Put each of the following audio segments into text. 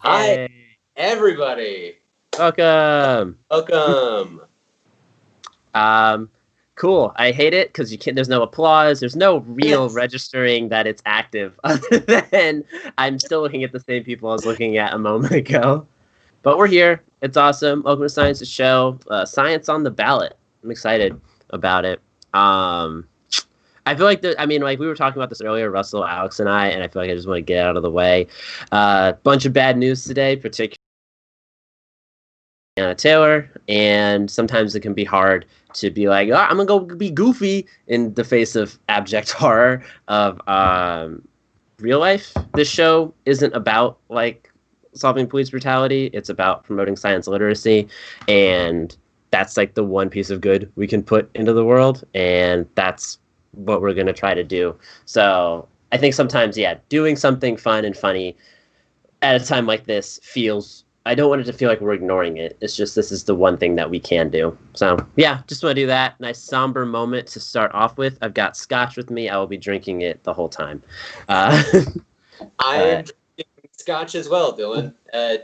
Hi, Hey, everybody. welcome. Welcome. Um, cool. I hate it because you can't. There's no applause. There's no real Yes. registering that it's active. Other than I'm still looking at the same people I was looking at a moment ago. But we're here. It's awesome. Welcome to Science to Show. Science on the ballot. I'm excited about it. Um, I feel like I mean, like we were talking about this earlier, Russell, Alex, and I feel like I just want to get out of the way. Bunch of bad news today, particularly Anna Taylor, and sometimes it can be hard to be like, oh, I'm gonna go be goofy in the face of abject horror of real life. This show isn't about like solving police brutality; it's about promoting science literacy, and that's like the one piece of good we can put into the world, and that's what we're gonna try to do. So I think sometimes, yeah, doing something fun and funny at a time like this feels I don't want it to feel like we're ignoring it. It's just this is the one thing that we can do. So yeah, just want to do that. Nice somber moment to start off with. I've got scotch with me. I will be drinking it the whole time. Uh, I uh, am drinking scotch as well, Dylan.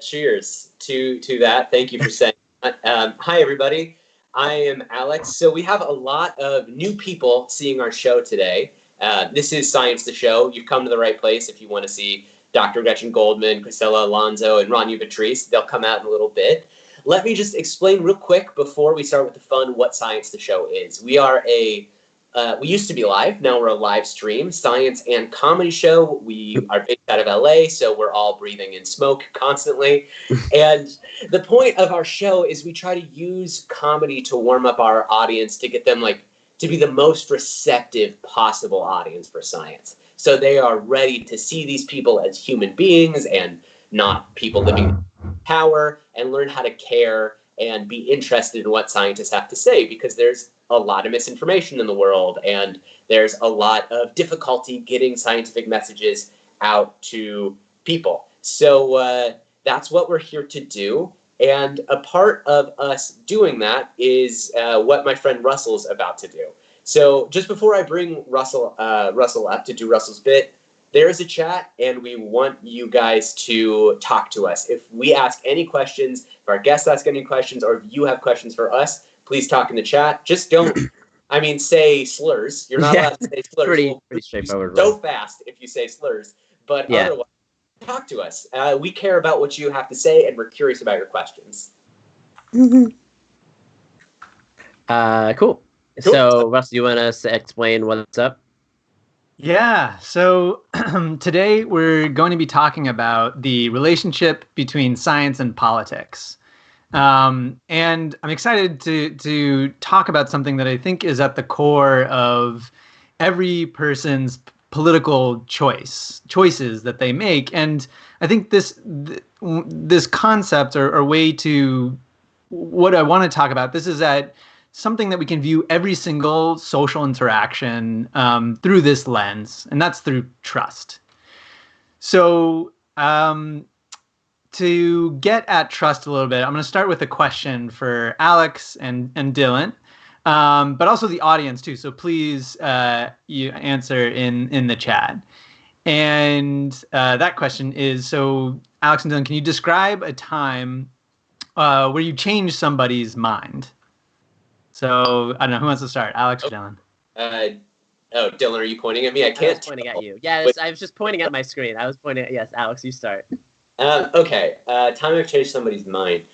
Cheers to that. Thank you for saying that. Hi, everybody. I am Alex. So we have a lot of new people seeing our show today. This is Science the Show. You've come to the right place if you want to see Dr. Gretchen Goldman, Cristela, Alonzo, and Rania, Batrice. They'll come out in a little bit. Let me just explain real quick before we start with the fun what Science the Show is. We used to be live. Now we're a live stream science and comedy show. We are based out of LA, so we're all breathing in smoke constantly. And the point of our show is we try to use comedy to warm up our audience to get them to be the most receptive possible audience for science. So they are ready to see these people as human beings and not people living in power, and learn how to care and be interested in what scientists have to say, because there's a lot of misinformation in the world, and there's a lot of difficulty getting scientific messages out to people. So that's what we're here to do. And a part of us doing that is what my friend Russell's about to do. So just before I bring Russell up to do Russell's bit, there is a chat, and we want you guys to talk to us. If we ask any questions, if our guests ask any questions, or if you have questions for us, please talk in the chat. Just don't, say slurs. You're not yeah, allowed to say slurs. pretty We'll pretty lose you straightforward so rule. fast if you say slurs. But Yeah. otherwise, talk to us. We care about what you have to say, and we're curious about your questions. Cool. Cool. So Russ, you want to explain what's up? Yeah, so today we're going to be talking about the relationship between science and politics. And I'm excited to talk about something that I think is at the core of every person's political choices that they make. And I think this concept or way to what I want to talk about, this is that something that we can view every single social interaction through this lens, and that's through trust. So to get at trust a little bit, I'm going to start with a question for Alex and Dylan, but also the audience too. So please you answer in the chat. And that question is, so Alex and Dylan, can you describe a time where you changed somebody's mind? So I don't know, who wants to start, Alex or Dylan? Dylan, are you pointing at me? I I can't. was pointing at you. Yes, I was just pointing at my screen. I was pointing at yes, Alex, you start. Okay. Time I've changed somebody's mind.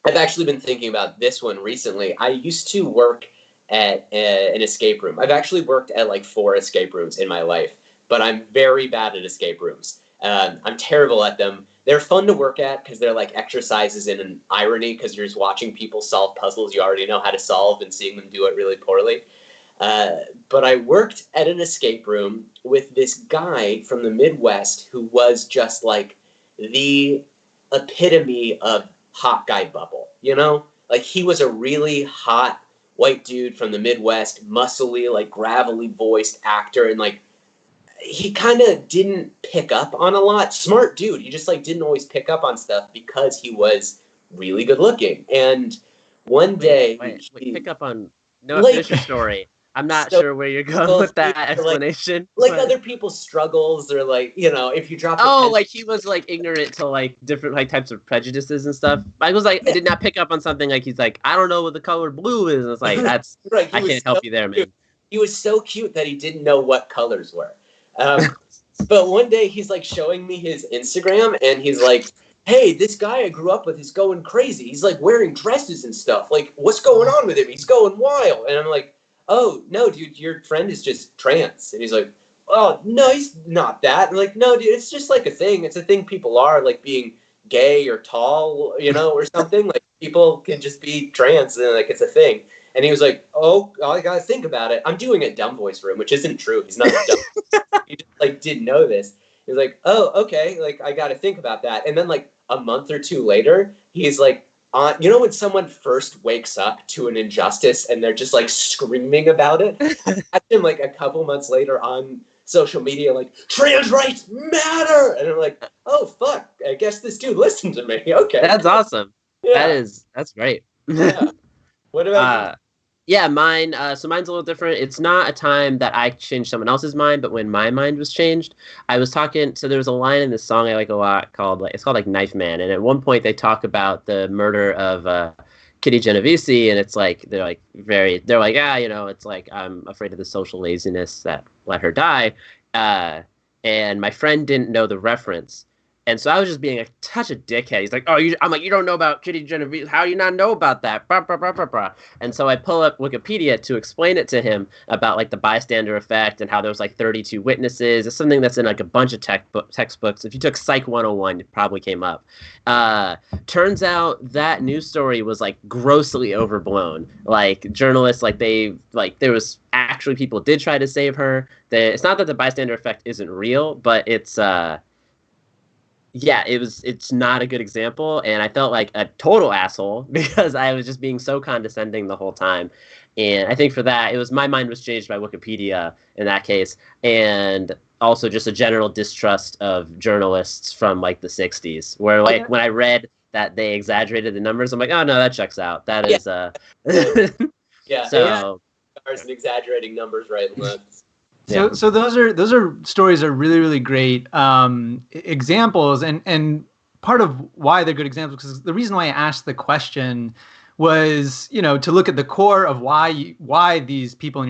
I've actually been thinking about this one recently. I used to work at an escape room. I've actually worked at like 4 escape rooms in my life, but I'm very bad at escape rooms. I'm terrible at them. They're fun to work at because they're like exercises in an irony, because you're just watching people solve puzzles you already know how to solve and seeing them do it really poorly. But I worked at an escape room with this guy from the Midwest who was just like the epitome of hot guy bubble, you know? Like, he was a really hot white dude from the Midwest, muscly, like gravelly voiced actor, and like he kind of didn't pick up on a lot. Smart dude. He just like didn't always pick up on stuff because he was really good looking. And one day Wait, he, pick up on no. like Finish your story. I'm not so sure where you're going with that explanation. Like other people's struggles, or like, you know, if you drop the pen. Like he was like ignorant to like different like types of prejudices and stuff. I was like, I did not pick up on something like he's like, I don't know what the color blue is. And it's like, that's right. I can't help you there, man. He was so cute that he didn't know what colors were. But one day he's like showing me his Instagram, and he's like, hey, this guy I grew up with is going crazy. He's like wearing dresses and stuff. Like, what's going on with him? He's going wild. And I'm like, oh, no, dude, your friend is just trans. And he's like, oh, no, he's not that. And I'm like, no, dude, it's just like a thing. It's a thing people are, like being gay or tall, you know, or something. Like, people can just be trans, and like it's a thing. And he was like, oh, I gotta think about it. I'm doing a dumb voice for him, which isn't true. He's not dumb. He just like didn't know this. He's like, oh, okay, like I gotta think about that. And then like a month or two later, he's like, you know when someone first wakes up to an injustice and they're just like screaming about it? That's him like a couple months later on social media, like, trans rights matter! And I'm like, oh, fuck, I guess this dude listened to me. Okay. That's awesome. Yeah. That's great. Yeah. What about you? Yeah, mine. So mine's a little different. It's not a time that I changed someone else's mind, but when my mind was changed, I was talking. So there was a line in this song I like a lot called it's called like Knife Man, and at one point they talk about the murder of Kitty Genovese, and it's like they're like you know, it's like I'm afraid of the social laziness that let her die, and my friend didn't know the reference. And so I was just being such a dickhead. He's like, I'm like, you don't know about Kitty Genovese. How do you not know about that? Blah, blah, blah, blah, blah. And so I pull up Wikipedia to explain it to him about like the bystander effect and how there was like 32 witnesses. It's something that's in like a bunch of textbooks. If you took Psych 101, it probably came up. Turns out that news story was like grossly overblown. Like journalists, there was actually people did try to save her. It's not that the bystander effect isn't real, but it's it's not a good example, and I felt like a total asshole because I was just being so condescending the whole time. And I think for that, my mind was changed by Wikipedia in that case, and also just a general distrust of journalists from like the 60s, where like when I read that they exaggerated the numbers, I'm like, oh no, that checks out. That is yeah. So and exaggerating numbers right and left. So those are stories are really, really great examples, and part of why they're good examples, because the reason why I asked the question was, you know, to look at the core of why these people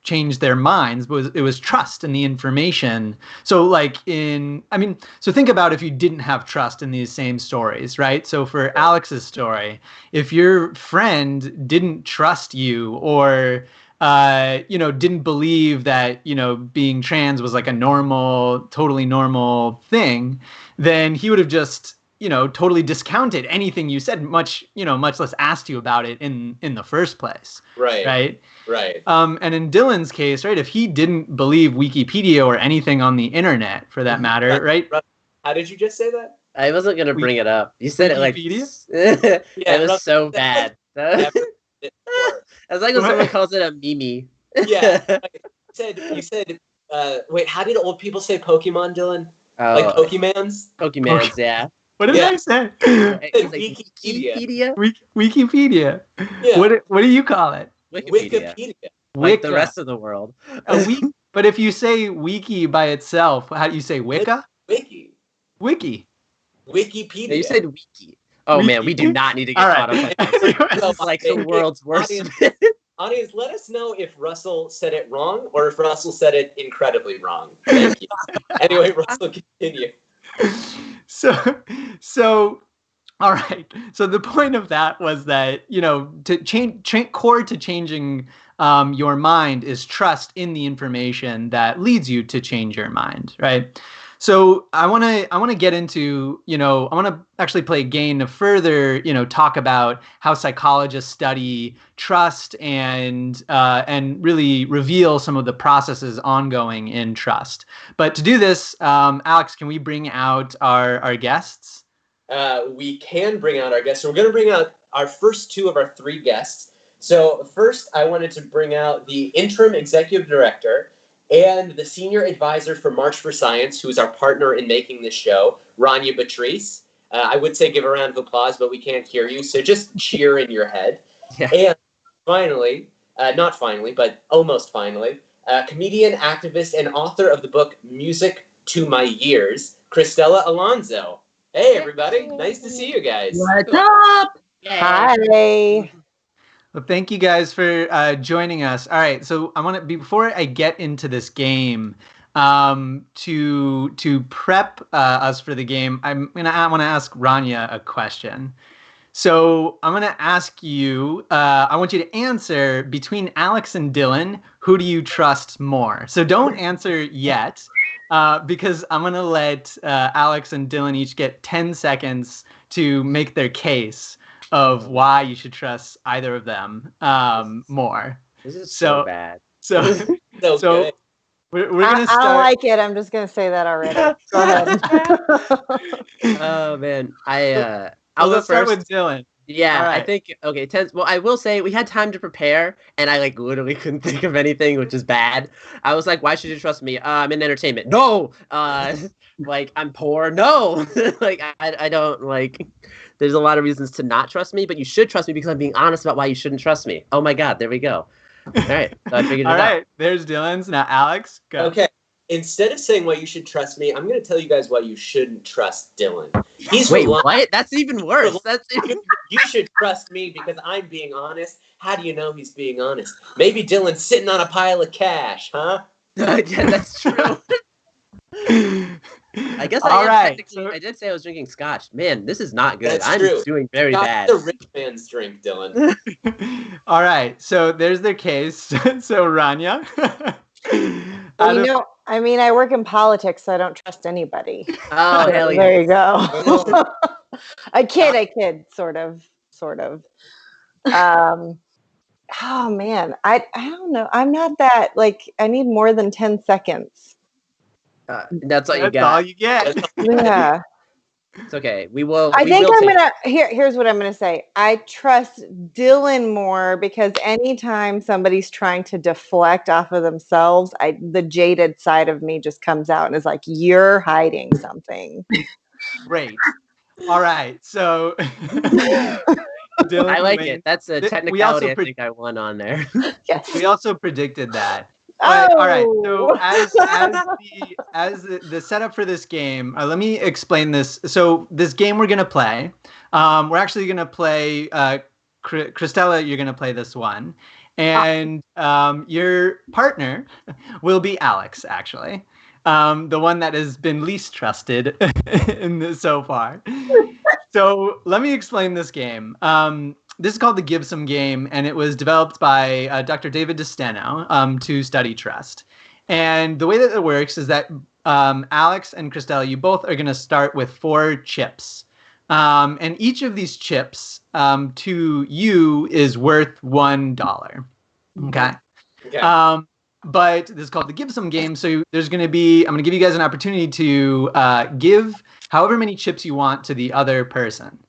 changed their minds. It was trust in the information. So so think about if you didn't have trust in these same stories, right? So for Alex's story, if your friend didn't trust you or didn't believe that, being trans was like a totally normal thing, then he would have just, totally discounted anything you said, much less asked you about it in the first place. Right. And in Dylan's case, right, if he didn't believe Wikipedia or anything on the internet for that matter, right? How did you just say that? I wasn't going to bring it up. You said Wikipedia? It like, it was so bad. It's like when someone calls it a meme. Yeah. You said, wait, how did old people say Pokemon, Dylan? Like Pokemans? Pokemans, yeah. What did I say? Wikipedia. Wikipedia. Yeah. What do you call it? Wikipedia. Like the rest of the world. But if you say wiki by itself, how do you say Wicca? Wiki. Wikipedia. No, you said wiki. Oh man, we do not need to get caught up like that. It's like the world's worst. Audience, let us know if Russell said it wrong or if Russell said it incredibly wrong. Thank you. Anyway, Russell, continue. So, all right. So the point of that was that, to change core to changing your mind is trust in the information that leads you to change your mind, right? So I want to get into, I want to actually play a game to further, talk about how psychologists study trust and really reveal some of the processes ongoing in trust. But to do this, Alex, can we bring out our guests? We can bring out our guests. So we're going to bring out our first two of our three guests. So first, I wanted to bring out the interim executive director and the senior advisor for March for Science, who is our partner in making this show, Rania Batrice. I would say give a round of applause, but we can't hear you, so just cheer in your head. Yeah. And finally, not finally, but almost finally, comedian, activist, and author of the book Music to My Years, Cristela Alonzo. Hey, everybody. Nice to see you guys. What's up? Hi. Well, thank you guys for joining us. All right, so I want to before I get into this game, to prep us for the game, I want to ask Rania a question. So I'm gonna ask you. I want you to answer between Alex and Dylan. Who do you trust more? So don't answer yet, because I'm gonna let Alex and Dylan each get 10 seconds to make their case of why you should trust either of them more. This is so bad. So So we're gonna I start. don't like it. I'm just gonna say that already. Go ahead. Oh man, I'll go Let's start first. with Dylan. Yeah, All right. I think okay. Well, I will say we had time to prepare, and I like literally couldn't think of anything, which is bad. I was like, "Why should you trust me? I'm in entertainment. No, like I'm poor. No, like I don't like." There's a lot of reasons to not trust me, but you should trust me because I'm being honest about why you shouldn't trust me. Oh my God, there we go. All right, so I figured it All out. right, there's Dylan's. Now Alex, go. Okay. Instead of saying why you should trust me, I'm going to tell you guys why you shouldn't trust Dylan. He's Wait, relying- what? That's even worse. That's even... You should trust me because I'm being honest. How do you know he's being honest? Maybe Dylan's sitting on a pile of cash, huh? Yeah, that's true. I guess All right, technically. I did say I was drinking scotch. Man, this is not good. That's I'm true. doing very Got bad. the rich man's drink, Dylan. All right, so there's their case. So Rania. Well, I work in politics, so I don't trust anybody. Oh, hell yeah. There you go. I kid, sort of. Oh man, I don't know. I'm not that I need more than 10 seconds. That's all you That's got. all you get. Yeah. It's okay. We will. I we think will I'm take- gonna here's what I'm gonna say. I trust Dylan more because anytime somebody's trying to deflect off of themselves, the jaded side of me just comes out and is like, you're hiding something. Great. All right, so Dylan I like wins. it. That's a We technicality also I think I won on there. Yes. We also predicted that. But, all right. So Oh. as the setup for this game, let me explain this. So this game we're gonna play, we're actually gonna play. Cristela, you're gonna play this one, and your partner will be Alex, actually, the one that has been least trusted in this so far. So let me explain this game. This is called the Give Some game, and it was developed by Dr. David DeSteno to study trust. And the way that it works is that Alex and Cristela, you both are going to start with 4 chips. And each of these chips to you is worth $1. Okay. But this is called the Give Some game. So I'm going to give you guys an opportunity to give however many chips you want to the other person.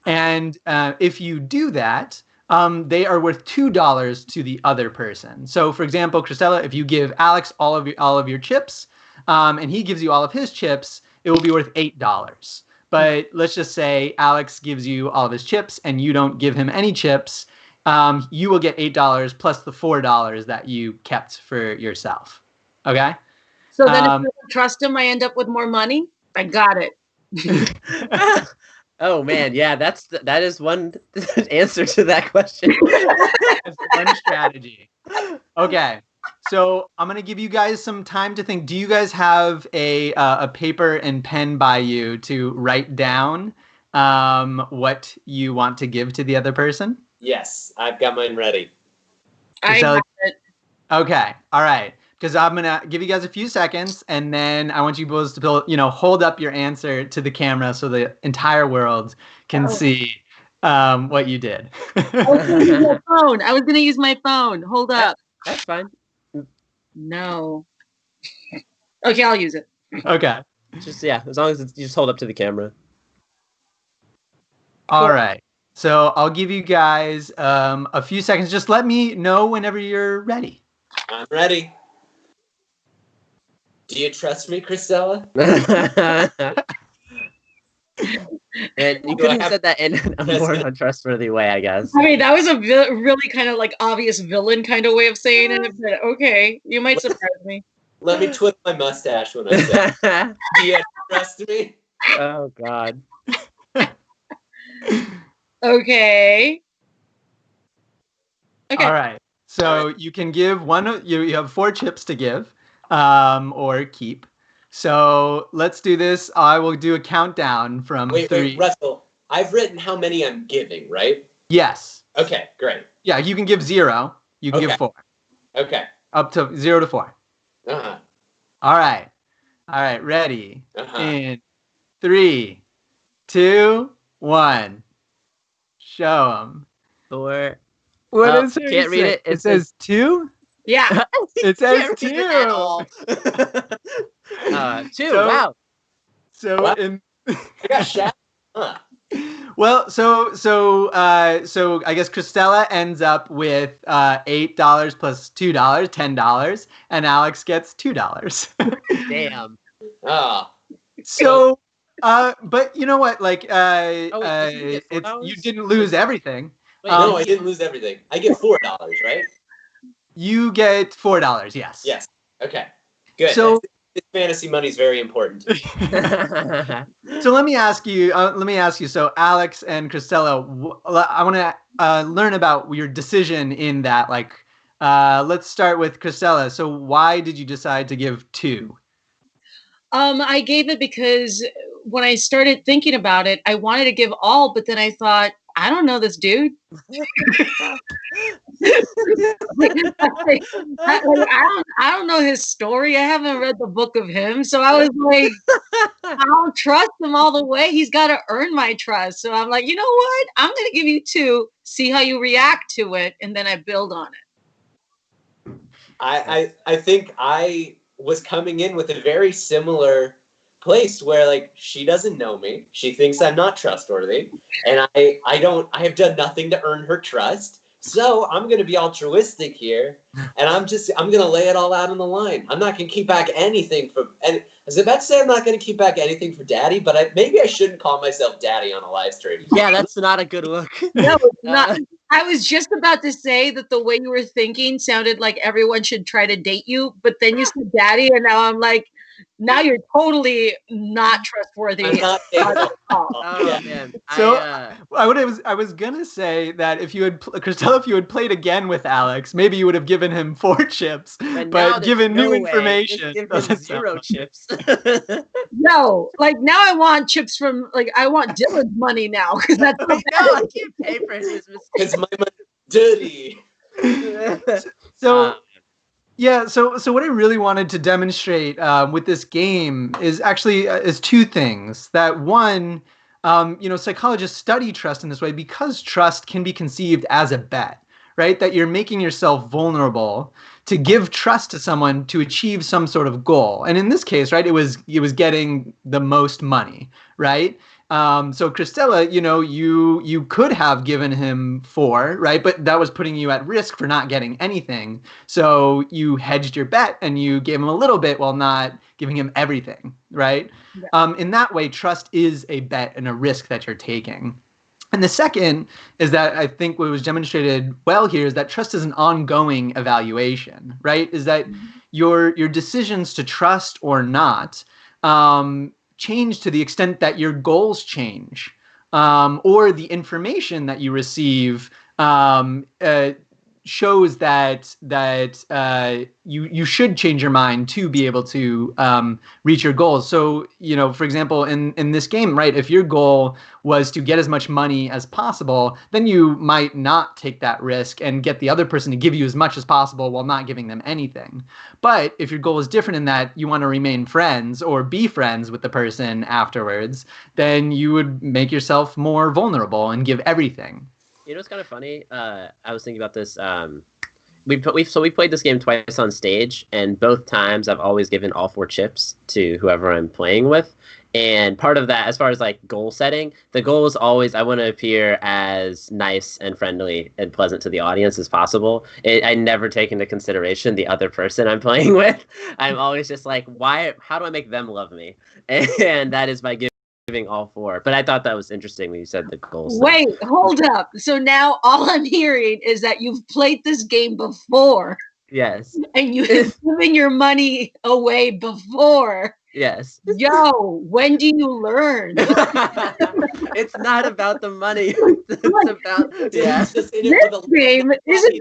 And if you do that, they are worth $2 to the other person. So, for example, Cristela, if you give Alex all of your chips, and he gives you all of his chips, it will be worth $8. But let's just say Alex gives you all of his chips, and you don't give him any chips. You will get $8 plus the $4 that you kept for yourself. Okay. So then, if I don't trust him, I end up with more money. I got it. Oh man, yeah, that is one answer to that question. That's one strategy. Okay, so I'm gonna give you guys some time to think. Do you guys have a paper and pen by you to write down what you want to give to the other person? Yes, I've got mine ready. I have it. Okay, all right. Because I'm gonna give you guys a few seconds, and then I want you both to hold up your answer to the camera so the entire world can see what you did. I was gonna use my phone. Hold up. That's fine. No. Okay, I'll use it. Okay. Just as long as you just hold up to the camera. All right. So I'll give you guys a few seconds. Just let me know whenever you're ready. I'm ready. Do you trust me, Cristela? And you could have said that in a more untrustworthy way, I guess. I mean, that was a really kind of like obvious villain kind of way of saying it. But okay, you might surprise me. Let me twist my mustache when I say it. Do you trust me? Oh, God. Okay. All right. So you can give one. You have 4 chips to give, or keep. So let's do this. I will do a countdown from 3. Wait, Russell. I've written how many I'm giving, right? Yes. Okay, great. Yeah, you can give 0. You can give 4. Okay. Up to 0 to 4. Uh-huh. All right. Ready. Uh-huh. In 3, 2, 1. Show them. 4. What is it? Can't read it. It says 2? Yeah. It says 2. 2. Wow. So What? in I got shot. Huh. well, so I guess Cristela ends up with $8 plus $2, $10, and Alex gets $2. Damn. Oh. So, but you know what? Like, doesn't he get $4? you didn't lose everything. Wait, No, I didn't lose everything. I get $4, right? You get $4. Yes. Yes. Okay. Good. So this fantasy money is very important. So let me ask you. So Alex and Cristela, I want to learn about your decision in that. Like, let's start with Cristela. So why did you decide to give 2? I gave it because when I started thinking about it, I wanted to give all, but then I thought, I don't know this dude. I don't know his story. I haven't read the book of him. So I was like, I don't trust him all the way. He's got to earn my trust. So I'm like, you know what? I'm going to give you 2, see how you react to it, and then I build on it. I think I was coming in with a very similar place where, like, she doesn't know me. She thinks I'm not trustworthy, and I have done nothing to earn her trust. So I'm going to be altruistic here, and I'm going to lay it all out on the line. I'm not going to keep back anything for, and I was about to say I'm not going to keep back anything for Daddy, but maybe I shouldn't call myself Daddy on a live stream. Yeah, that's not a good look. No, it's not. I was just about to say that the way you were thinking sounded like everyone should try to date you, but then you said Daddy, and now I'm like, now you're totally not trustworthy. I'm not dateable. Oh, man. So I was gonna say that if you had Cristela, if you had played again with Alex, maybe you would have given him 4 chips, but given new information, give him 0 chips. No, like now I want chips from, like, I want Dylan's money now because that's No, I can't pay for his mistakes. Because my money's dirty. So. Yeah, so what I really wanted to demonstrate with this game is actually is 2 things. That one, psychologists study trust in this way because trust can be conceived as a bet, right? That you're making yourself vulnerable to give trust to someone to achieve some sort of goal. And in this case, right, it was getting the most money, right? So Cristela, you could have given him 4, right? But that was putting you at risk for not getting anything. So you hedged your bet and you gave him a little bit while not giving him everything, right? Yeah. In that way, trust is a bet and a risk that you're taking. And the second is that I think what was demonstrated well here is that trust is an ongoing evaluation, right? Is that your decisions to trust or not change to the extent that your goals change, or the information that you receive shows that you should change your mind to be able to reach your goals. So, for example, in this game, right, if your goal was to get as much money as possible, then you might not take that risk and get the other person to give you as much as possible while not giving them anything. But if your goal is different in that you want to remain friends or be friends with the person afterwards, then you would make yourself more vulnerable and give everything. You know what's kind of funny? I was thinking about this. We played this game twice on stage, and both times I've always given all 4 chips to whoever I'm playing with. And part of that, as far as like goal setting, the goal is always I want to appear as nice and friendly and pleasant to the audience as possible. I never take into consideration the other person I'm playing with. I'm always just like, how do I make them love me? And that is by giving all 4. But I thought that was interesting when you said the goals. Wait, hold up. So now all I'm hearing is that you've played this game before. Yes. And you have given your money away before. Yes. Yo, when do you learn? It's not about the money. It's about This game isn't really. This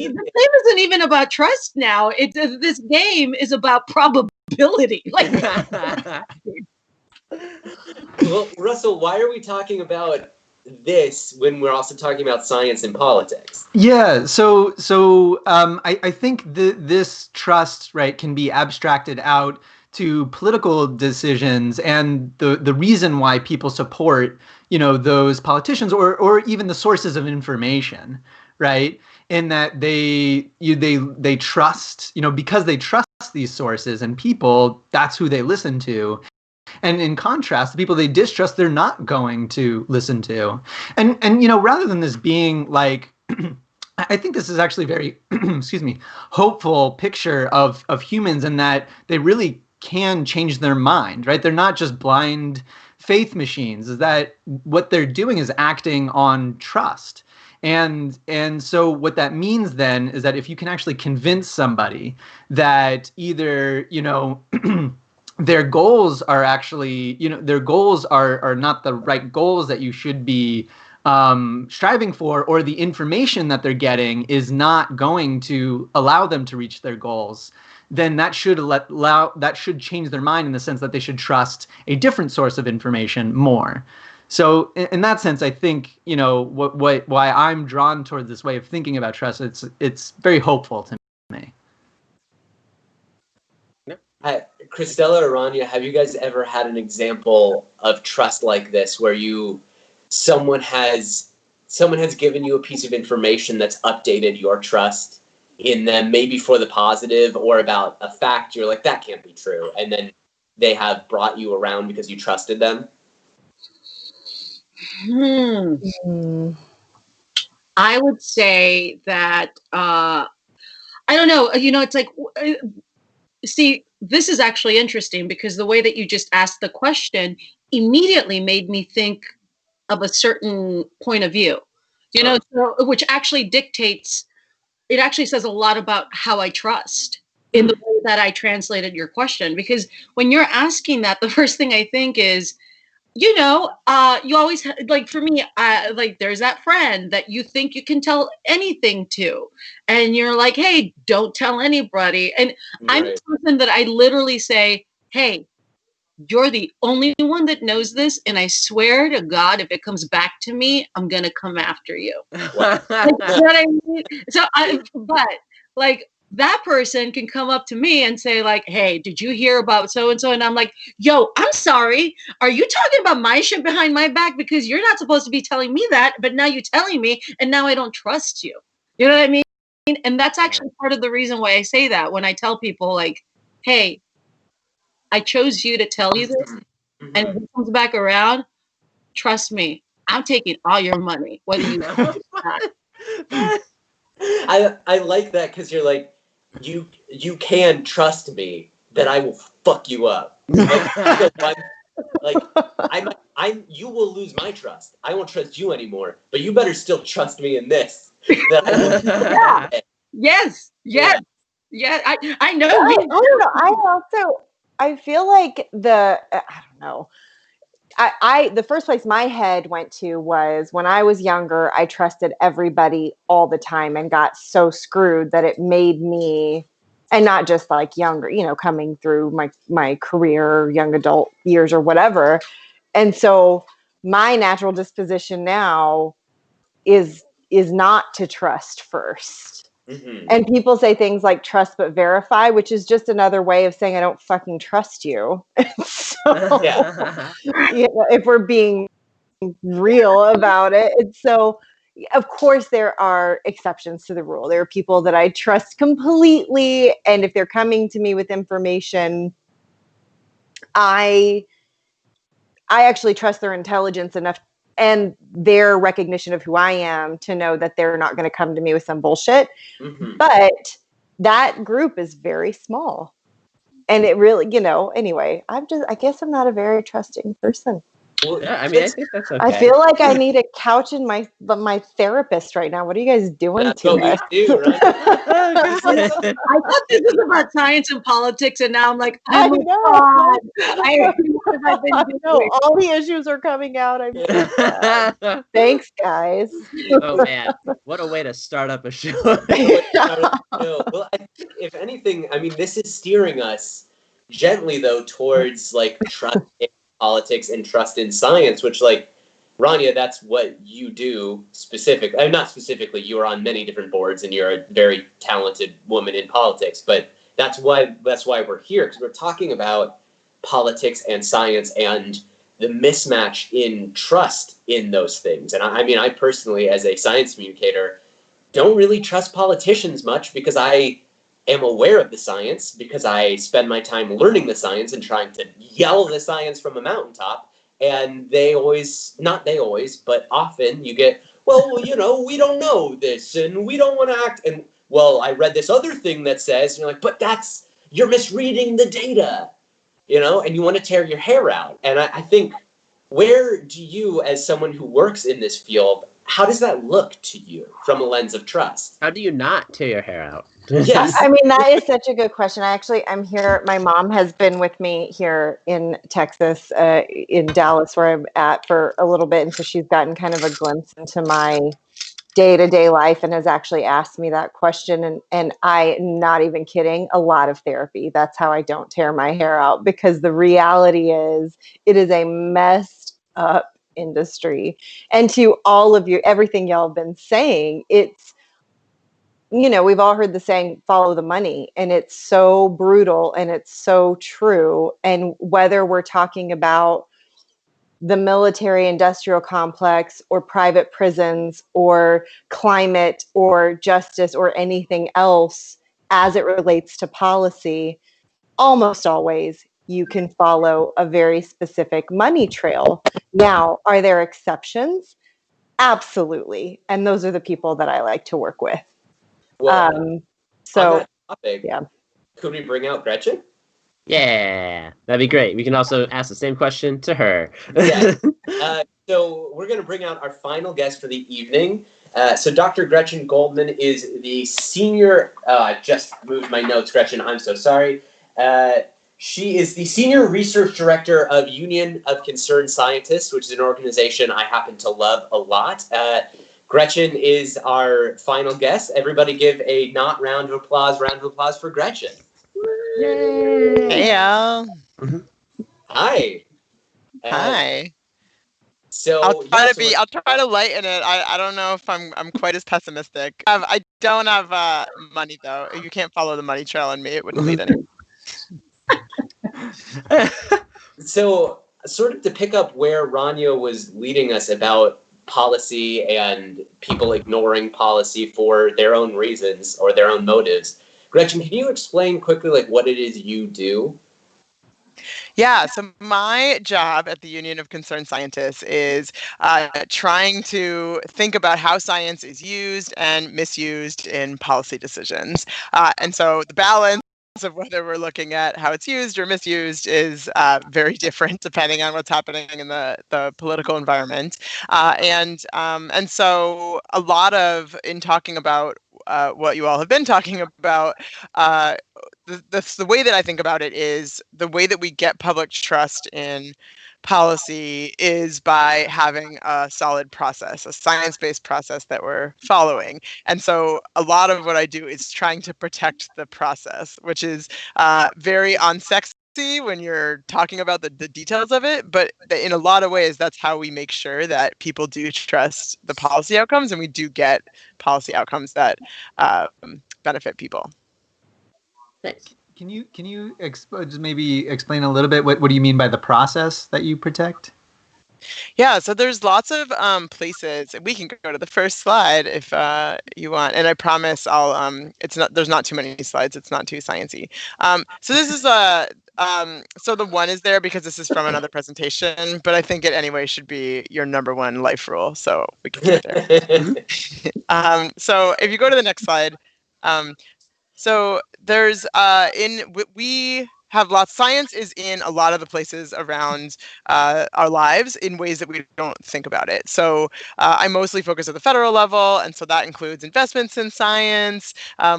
game isn't even about trust now. This game is about probability. Like, well, Russell, why are we talking about this when we're also talking about science and politics? Yeah, so I think this trust, right, can be abstracted out to political decisions and the reason why people support, those politicians or even the sources of information, right? In that they trust, because they trust these sources and people, that's who they listen to. And in contrast, the people they distrust, they're not going to listen to. And rather than this being like, I think this is actually very, hopeful picture of humans in that they really can change their mind, right? They're not just blind faith machines. Is that what they're doing is acting on trust. And so what that means then is that if you can actually convince somebody that either, their goals are actually, their goals are not the right goals that you should be striving for, or the information that they're getting is not going to allow them to reach their goals, then that should change their mind in the sense that they should trust a different source of information more. So in that sense, I think, why I'm drawn toward this way of thinking about trust, it's very hopeful to me. Cristela or Rania, have you guys ever had an example of trust like this where someone has given you a piece of information that's updated your trust in them, maybe for the positive, or about a fact you're like, that can't be true, and then they have brought you around because you trusted them? I would say that I don't know. It's like, see, this is actually interesting because the way that you just asked the question immediately made me think of a certain point of view, so, which actually dictates, it actually says a lot about how I trust in the way that I translated your question. Because when you're asking that, the first thing I think is, you always like, for me, like, there's that friend that you think you can tell anything to, and you're like, hey, don't tell anybody. And I'm a person that I literally say, hey, you're the only one that knows this, and I swear to God, if it comes back to me, I'm gonna come after you. Like, you know what I mean? So, but like, that person can come up to me and say, like, hey, did you hear about so and so? And I'm like, yo, I'm sorry. Are you talking about my shit behind my back? Because you're not supposed to be telling me that, but now you're telling me, and now I don't trust you. You know what I mean? And that's actually part of the reason why I say that when I tell people, like, hey, I chose you to tell you this, and if it comes back around, trust me, I'm taking all your money, whether you know it or not. I like that because you're like, you can trust me that I will fuck you up. You will lose my trust. I won't trust you anymore, but you better still trust me in this. Yeah. Yes. Yeah. I know. I don't know. I feel like I don't know. The first place my head went to was when I was younger, I trusted everybody all the time and got so screwed that it made me, and not just like younger, coming through my career, young adult years or whatever. And so my natural disposition now is not to trust first. Mm-hmm. And people say things like trust but verify, which is just another way of saying I don't fucking trust you. So, if we're being real about it. And so, of course, there are exceptions to the rule. There are people that I trust completely, and if they're coming to me with information, I actually trust their intelligence enough and their recognition of who I am to know that they're not going to come to me with some bullshit. Mm-hmm. But that group is very small. And it really, anyway, I guess I'm not a very trusting person. Well, Yeah, I mean, I think that's okay. I feel like I need a couch in my therapist right now. What are you guys doing that's to what us? we do, right? I thought this was about science and politics, and now I'm like, I oh my know. God. I've been I know doing. all the issues are coming out. I'm so sad. Thanks, guys. Oh man, what a way to start up a show. No, well, I think if anything, I mean, this is steering us gently though towards like trust in politics and trust in science, which like Rania, that's what you do specific. Not specifically, you are on many different boards and you're a very talented woman in politics, but that's why we're here, because we're talking about politics and science and the mismatch in trust in those things. And I mean, I personally, as a science communicator, don't really trust politicians much because I am aware of the science, because I spend my time learning the science and trying to yell the science from a mountaintop. And not they always, but often you get, well, you know, we don't know this and we don't want to act. And well, I read this other thing that says, and you're like, but you're misreading the data, you know, and you want to tear your hair out. And I think, where do you, as someone who works in this field, how does that look to you from a lens of trust? How do you not tear your hair out? Yes. I mean, that is such a good question. I'm here. My mom has been with me here in Texas, in Dallas, where I'm at for a little bit. And so she's gotten kind of a glimpse into my day-to-day life and has actually asked me that question. And I, not even kidding, a lot of therapy. That's how I don't tear my hair out, because the reality is it is a messed up industry. And to all of you, everything y'all have been saying, it's, you know, we've all heard the saying, follow the money, and it's so brutal and it's so true. And whether we're talking about the military industrial complex or private prisons or climate or justice or anything else as it relates to policy, almost always you can follow a very specific money trail. Now, are there exceptions? Absolutely. And those are the people that I like to work with. Well, on that topic, yeah. could we bring out Gretchen? Yeah, that'd be great. We can also ask the same question to her. Yeah. So we're going to bring out our final guest for the evening. So Dr. Gretchen Goldman is the senior, I just moved my notes, Gretchen, I'm so sorry. She is the senior research director of Union of Concerned Scientists, which is an organization I happen to love a lot. Gretchen is our final guest. Everybody give a round of applause for Gretchen. Yay! Hey, Al. Hi. Hi. So I'll try to lighten it. I don't know if I'm quite as pessimistic. I don't have money though. You can't follow the money trail on me. It wouldn't lead anywhere. So, sort of to pick up where Rania was leading us about policy and people ignoring policy for their own reasons or their own motives, Gretchen, can you explain quickly like what it is you do? Yeah, so my job at the Union of Concerned Scientists is trying to think about how science is used and misused in policy decisions. And so the balance of whether we're looking at how it's used or misused is very different depending on what's happening in the political environment. And so a lot of, in talking about what you all have been talking about, the way that I think about it is the way that we get public trust in policy is by having a solid process, a science-based process that we're following. And so a lot of what I do is trying to protect the process, which is very unsexy when you're talking about the details of it, but in a lot of ways, that's how we make sure that people do trust the policy outcomes, and we do get policy outcomes that benefit people. Thanks. Can you just maybe explain a little bit what do you mean by the process that you protect? Yeah, so there's lots of places. We can go to the first slide if you want, and I promise I'll there's not too many slides. It's not too sciencey. So this is so the one is there because this is from another presentation, but I think it anyway should be your number one life rule. So we can keep it there. So if you go to the next slide, so there's we have lots. Science is in a lot of the places around our lives in ways that we don't think about it. So I mostly focus at the federal level, and so that includes investments in science,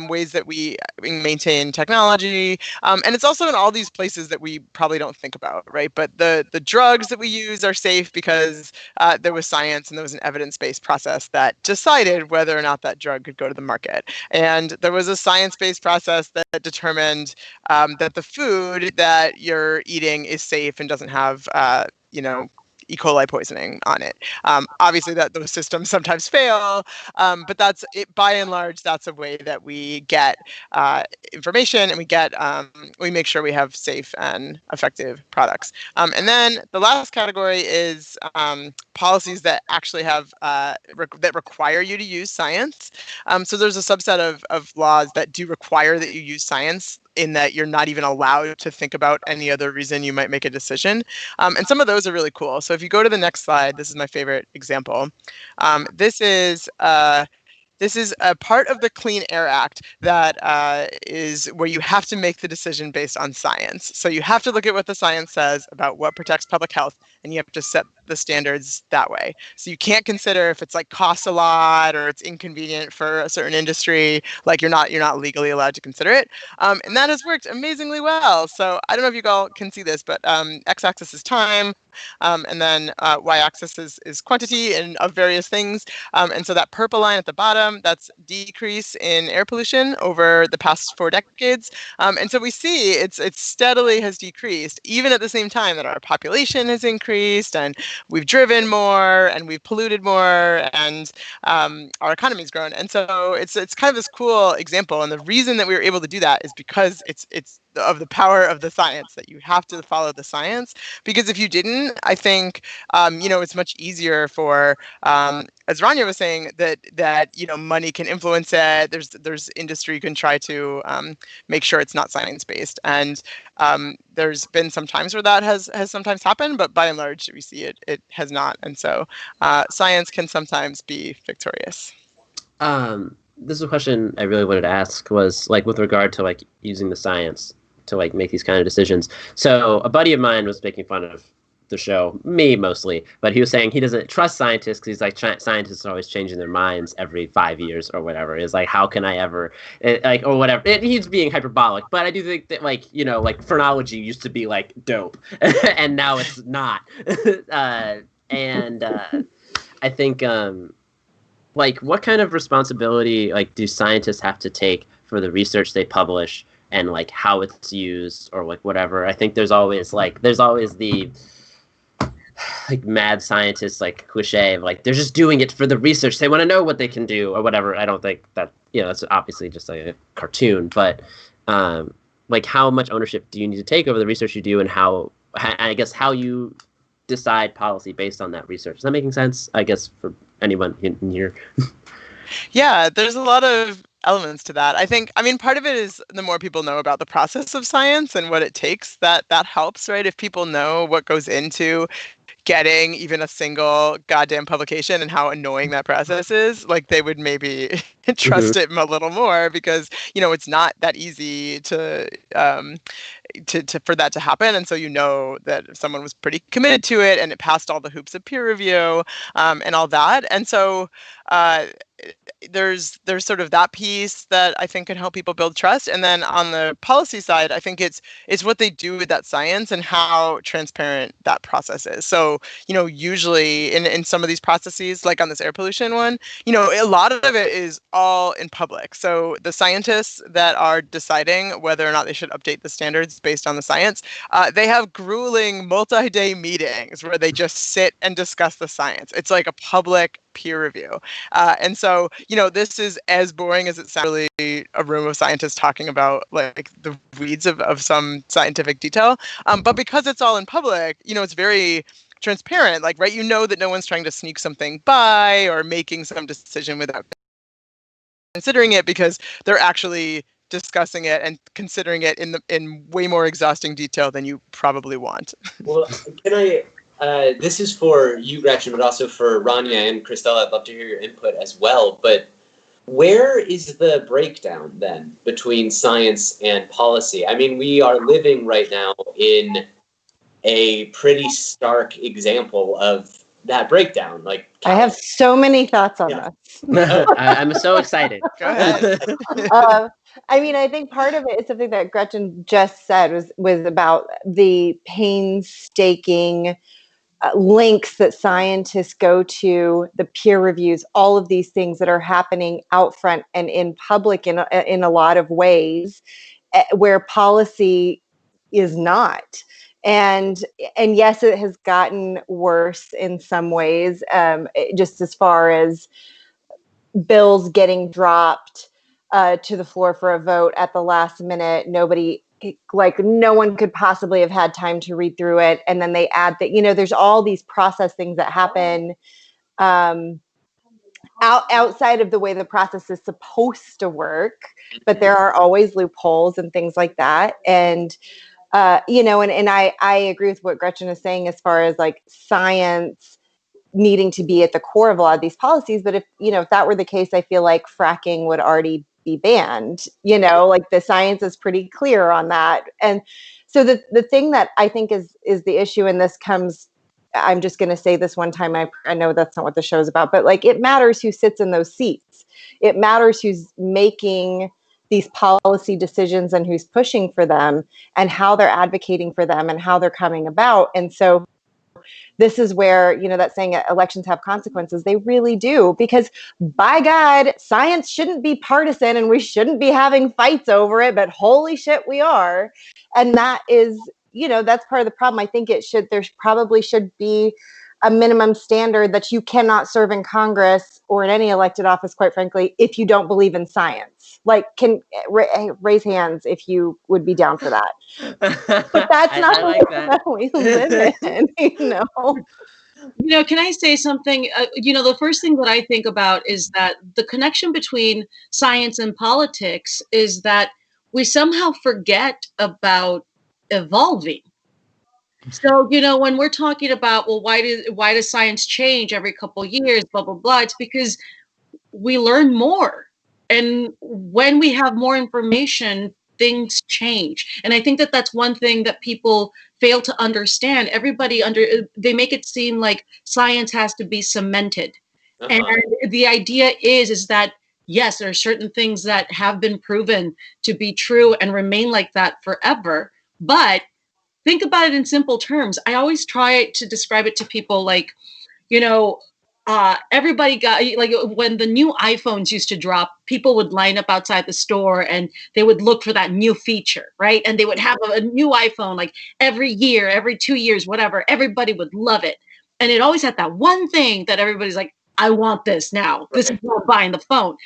ways that we maintain technology, and it's also in all these places that we probably don't think about, right? But the drugs that we use are safe because there was science and there was an evidence-based process that decided whether or not that drug could go to the market. And there was a science-based process that determined that the food that you're eating is safe and doesn't have, E. coli poisoning on it. Obviously, that those systems sometimes fail, but that's it. By and large, that's a way that we get information, and we make sure we have safe and effective products. And then the last category is policies that actually have that require you to use science. So there's a subset of laws that do require that you use science, in that you're not even allowed to think about any other reason you might make a decision. And some of those are really cool. So if you go to the next slide, this is my favorite example. This is a part of the Clean Air Act that is where you have to make the decision based on science. So you have to look at what the science says about what protects public health, and you have to set the standards that way. So you can't consider if it's like costs a lot or it's inconvenient for a certain industry. Like you're not legally allowed to consider it. And that has worked amazingly well. So I don't know if you all can see this, but x-axis is time. And then y-axis is quantity and of various things. And so that purple line at the bottom, that's decrease in air pollution over the past 4 decades. And so we see it's steadily has decreased, even at the same time that our population has increased, and we've driven more, and we've polluted more, and our economy's grown. And so it's kind of this cool example. And the reason that we were able to do that is because it's of the power of the science, that you have to follow the science. Because if you didn't, I think, it's much easier for, as Rania was saying, that money can influence it. There's industry can try to make sure it's not science-based. And there's been some times where that has sometimes happened, but by and large, we see it has not. And so science can sometimes be victorious. This is a question I really wanted to ask, was like with regard to like using the science to like make these kind of decisions. So a buddy of mine was making fun of the show, me mostly, but he was saying he doesn't trust scientists because he's like, scientists are always changing their minds every 5 years or whatever. It's like, how can I ever, or whatever. He's being hyperbolic, but I do think that like phrenology used to be like dope, and now it's not. I think like what kind of responsibility like do scientists have to take for the research they publish and like how it's used or like whatever? I think there's always the like mad scientist like cliche of like they're just doing it for the research, they want to know what they can do or whatever. I don't think that that's obviously just like a cartoon, but like how much ownership do you need to take over the research you do, and how you decide policy based on that research? Is that making sense? I guess for anyone in here. Yeah, there's a lot of elements to that. I mean, part of it is the more people know about the process of science and what it takes, that helps, right? If people know what goes into getting even a single goddamn publication and how annoying that process is, like they would maybe trust it a little more, because it's not that easy to for that to happen. And so that if someone was pretty committed to it and it passed all the hoops of peer review and all that. And so there's sort of that piece that I think can help people build trust. And then on the policy side, I think it's what they do with that science and how transparent that process is. So, usually in some of these processes, like on this air pollution one, a lot of it is all in public. So the scientists that are deciding whether or not they should update the standards based on the science, they have grueling multi-day meetings where they just sit and discuss the science. It's like a public peer review. And so, this is as boring as it sounds, really a room of scientists talking about like the weeds of some scientific detail. But because it's all in public, it's very transparent, like, right, that no one's trying to sneak something by or making some decision without considering it, because they're actually discussing it and considering it in way more exhausting detail than you probably want. Well, this is for you, Gretchen, but also for Rania and Cristela. I'd love to hear your input as well. But where is the breakdown then between science and policy? I mean, we are living right now in a pretty stark example of that breakdown. Like, I have so many thoughts on Yeah. this. I'm so excited. Go ahead. I mean, I think part of it is something that Gretchen just said was about the painstaking links that scientists go to, the peer reviews, all of these things that are happening out front and in public in a lot of ways, where policy is not. And yes, it has gotten worse in some ways, just as far as bills getting dropped to the floor for a vote at the last minute. No one could possibly have had time to read through it. And then they add that, there's all these process things that happen outside of the way the process is supposed to work. But there are always loopholes and things like that. And, and I agree with what Gretchen is saying as far as like science needing to be at the core of a lot of these policies. But if that were the case, I feel like fracking would already be banned. Like the science is pretty clear on that. And so the thing that I think is the issue, and this comes, I'm just going to say this one time, I know that's not what the show is about, but like it matters who sits in those seats. It matters who's making these policy decisions and who's pushing for them and how they're advocating for them and how they're coming about. And so this is where, that saying elections have consequences. They really do, because by God, science shouldn't be partisan and we shouldn't be having fights over it, but holy shit, we are. And that is, that's part of the problem. I think there probably should be a minimum standard that you cannot serve in Congress or in any elected office, quite frankly, if you don't believe in science. Like, can raise hands if you would be down for that. But that's not the way we live in, Can I say something? The first thing that I think about is that the connection between science and politics is that we somehow forget about evolving. So, when we're talking about, well, why does science change every couple of years, blah, blah, blah, it's because we learn more. And when we have more information, things change. And I think that that's one thing that people fail to understand. They make it seem like science has to be cemented. And the idea is that, yes, there are certain things that have been proven to be true and remain like that forever. But think about it in simple terms. I always try to describe it to people like, everybody got, like, when the new iPhones used to drop, people would line up outside the store and they would look for that new feature, right? And they would have a new iPhone like every year, every 2 years, whatever. Everybody would love it. And it always had that one thing that everybody's like, I want this now. This is why I'm buying the phone.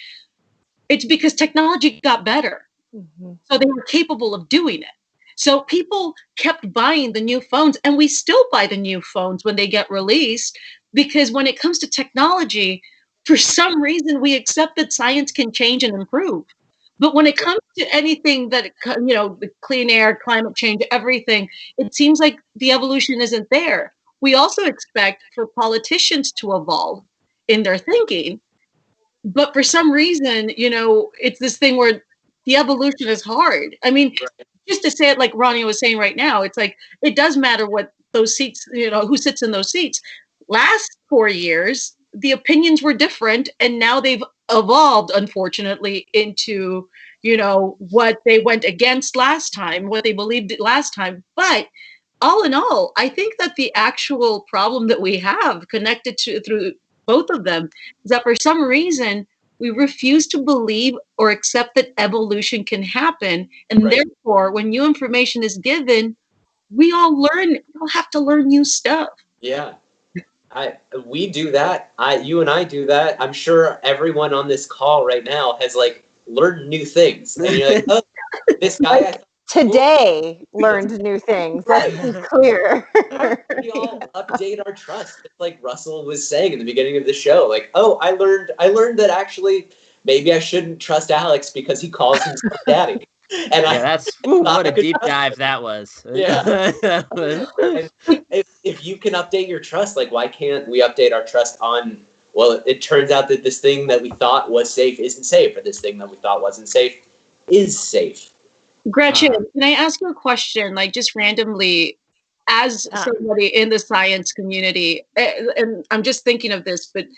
It's because technology got better. Mm-hmm. So they were capable of doing it. So people kept buying the new phones, and we still buy the new phones when they get released, because when it comes to technology, for some reason, we accept that science can change and improve. But when it comes to anything that, the clean air, climate change, everything, it seems like the evolution isn't there. We also expect for politicians to evolve in their thinking. But for some reason, it's this thing where the evolution is hard. I mean, just to say it like Rania was saying right now, it's like, it does matter what those seats, who sits in those seats. Last 4 years, the opinions were different, and now they've evolved, unfortunately, into, what they went against last time, what they believed last time. But all in all, I think that the actual problem that we have connected through both of them is that for some reason, we refuse to believe or accept that evolution can happen. And therefore, when new information is given, we all have to learn new stuff. Yeah. We do that. You and I do that. I'm sure everyone on this call right now has learned new things. And you're like, oh, this guy today learned new things. Let's be clear. We all update our trust. It's like Russell was saying in the beginning of the show, like, oh, I learned that actually maybe I shouldn't trust Alex because he calls himself daddy. And what a deep dive that was. Yeah. If you can update your trust, why can't we update our trust on well, it turns out that this thing that we thought was safe isn't safe, or this thing that we thought wasn't safe is safe. Gretchen, can I ask you a question, like just randomly, as somebody in the science community, and I'm just thinking of this, but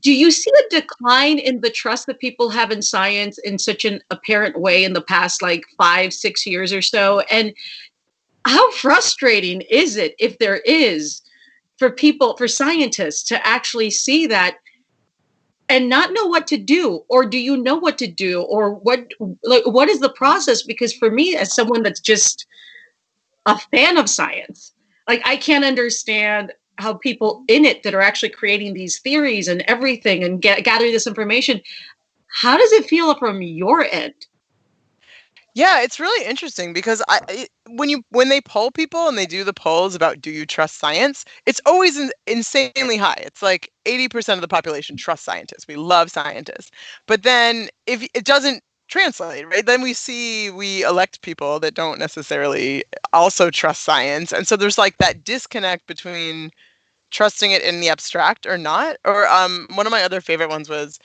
do you see a decline in the trust that people have in science in such an apparent way in the past, like 5-6 years or so? And how frustrating is it, if there is, for people, for scientists to actually see that and not know what to do? Or do you know what to do? Or what is the process? Because for me, as someone that's just a fan of science, like, I can't understand how people in it that are actually creating these theories and everything and gathering this information, how does it feel from your end? Yeah, it's really interesting because when they poll people and they do the polls about do you trust science, it's always insanely high. It's like 80% of the population trust scientists. We love scientists. But then if it doesn't translate, right? Then we elect people that don't necessarily also trust science. And so there's like that disconnect between trusting it in the abstract or not. Or one of my other favorite ones was,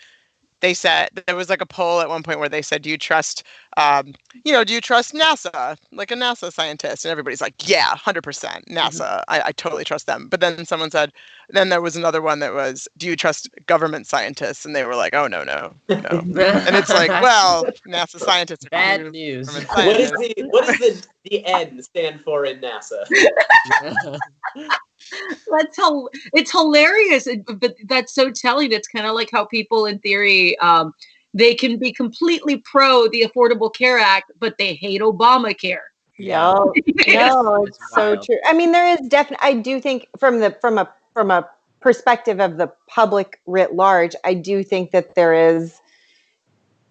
they said, there was like a poll at one point where they said, do you trust NASA, like a NASA scientist? And everybody's like, yeah, 100% NASA. I totally trust them. But then someone said, then there was another one that was, do you trust government scientists? And they were like, oh, no. And it's like, well, NASA scientists are bad news. What does the N stand for in NASA? It's hilarious, but that's so telling. It's kind of like how people in theory, they can be completely pro the Affordable Care Act, but they hate Obamacare. Yeah, no, it's so true. I mean, there is definitely, I do think from a perspective of the public writ large, I do think that there is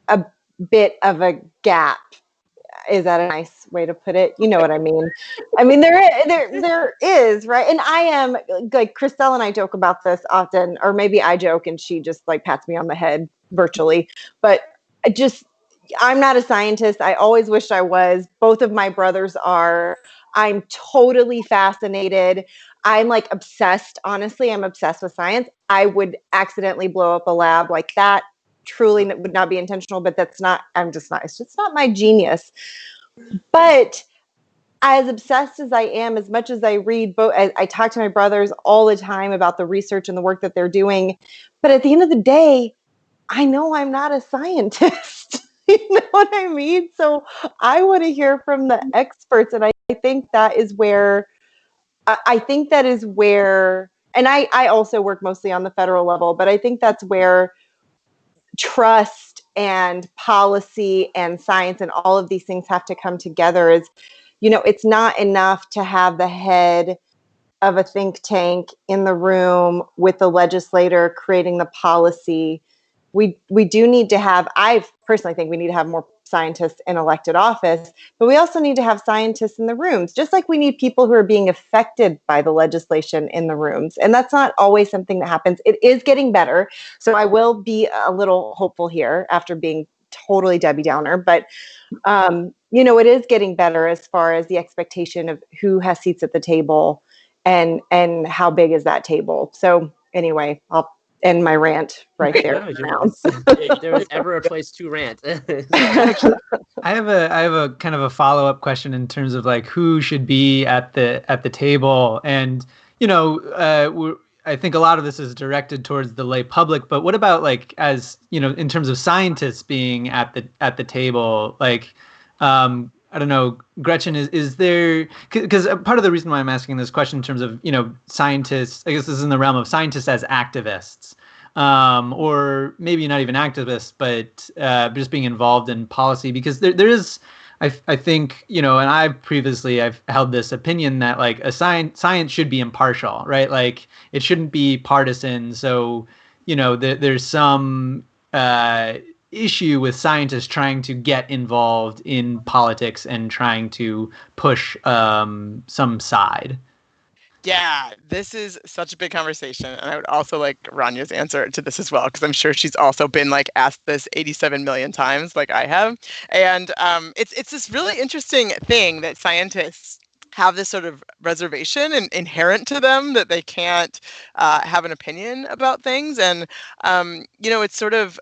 a bit of a gap. Is that a nice way to put it? You know what I mean? I mean, there is, right? And I am, like, Cristela and I joke about this often, or maybe I joke and she just like pats me on the head virtually. But I'm not a scientist. I always wished I was. Both of my brothers are. I'm totally fascinated. I'm like obsessed. Honestly, I'm obsessed with science. I would accidentally blow up a lab like that. Truly would not be intentional, but it's just not my genius. But as obsessed as I am, as much as I read, I talk to my brothers all the time about the research and the work that they're doing. But at the end of the day, I know I'm not a scientist. You know what I mean? So I want to hear from the experts. And I think that is where, and I also work mostly on the federal level, but I think that's where trust and policy and science and all of these things have to come together. Is, it's not enough to have the head of a think tank in the room with the legislator creating the policy. We do need to have, I personally think we need to have more scientists in elected office, but we also need to have scientists in the rooms, just like we need people who are being affected by the legislation in the rooms. And that's not always something that happens. It is getting better. So I will be a little hopeful here after being totally Debbie Downer, but it is getting better as far as the expectation of who has seats at the table and how big is that table. So anyway, I'll end my rant right there. If there was ever a place to rant. Actually, I have a kind of a follow-up question in terms of like who should be at the table. And I think a lot of this is directed towards the lay public, but what about, like, as in terms of scientists being at the table? Like, I don't know, Gretchen, is there, because part of the reason why I'm asking this question in terms of, scientists, I guess this is in the realm of scientists as activists, or maybe not even activists, but just being involved in policy, because there is, I think, and I've held this opinion that, like, a science should be impartial, right? Like, it shouldn't be partisan. So, there's some issue with scientists trying to get involved in politics and trying to push some side. Yeah, this is such a big conversation. And I would also like Rania's answer to this as well, because I'm sure she's also been like asked this 87 million times like I have. And it's this really interesting thing that scientists have this sort of reservation and inherent to them that they can't have an opinion about things. And it's sort of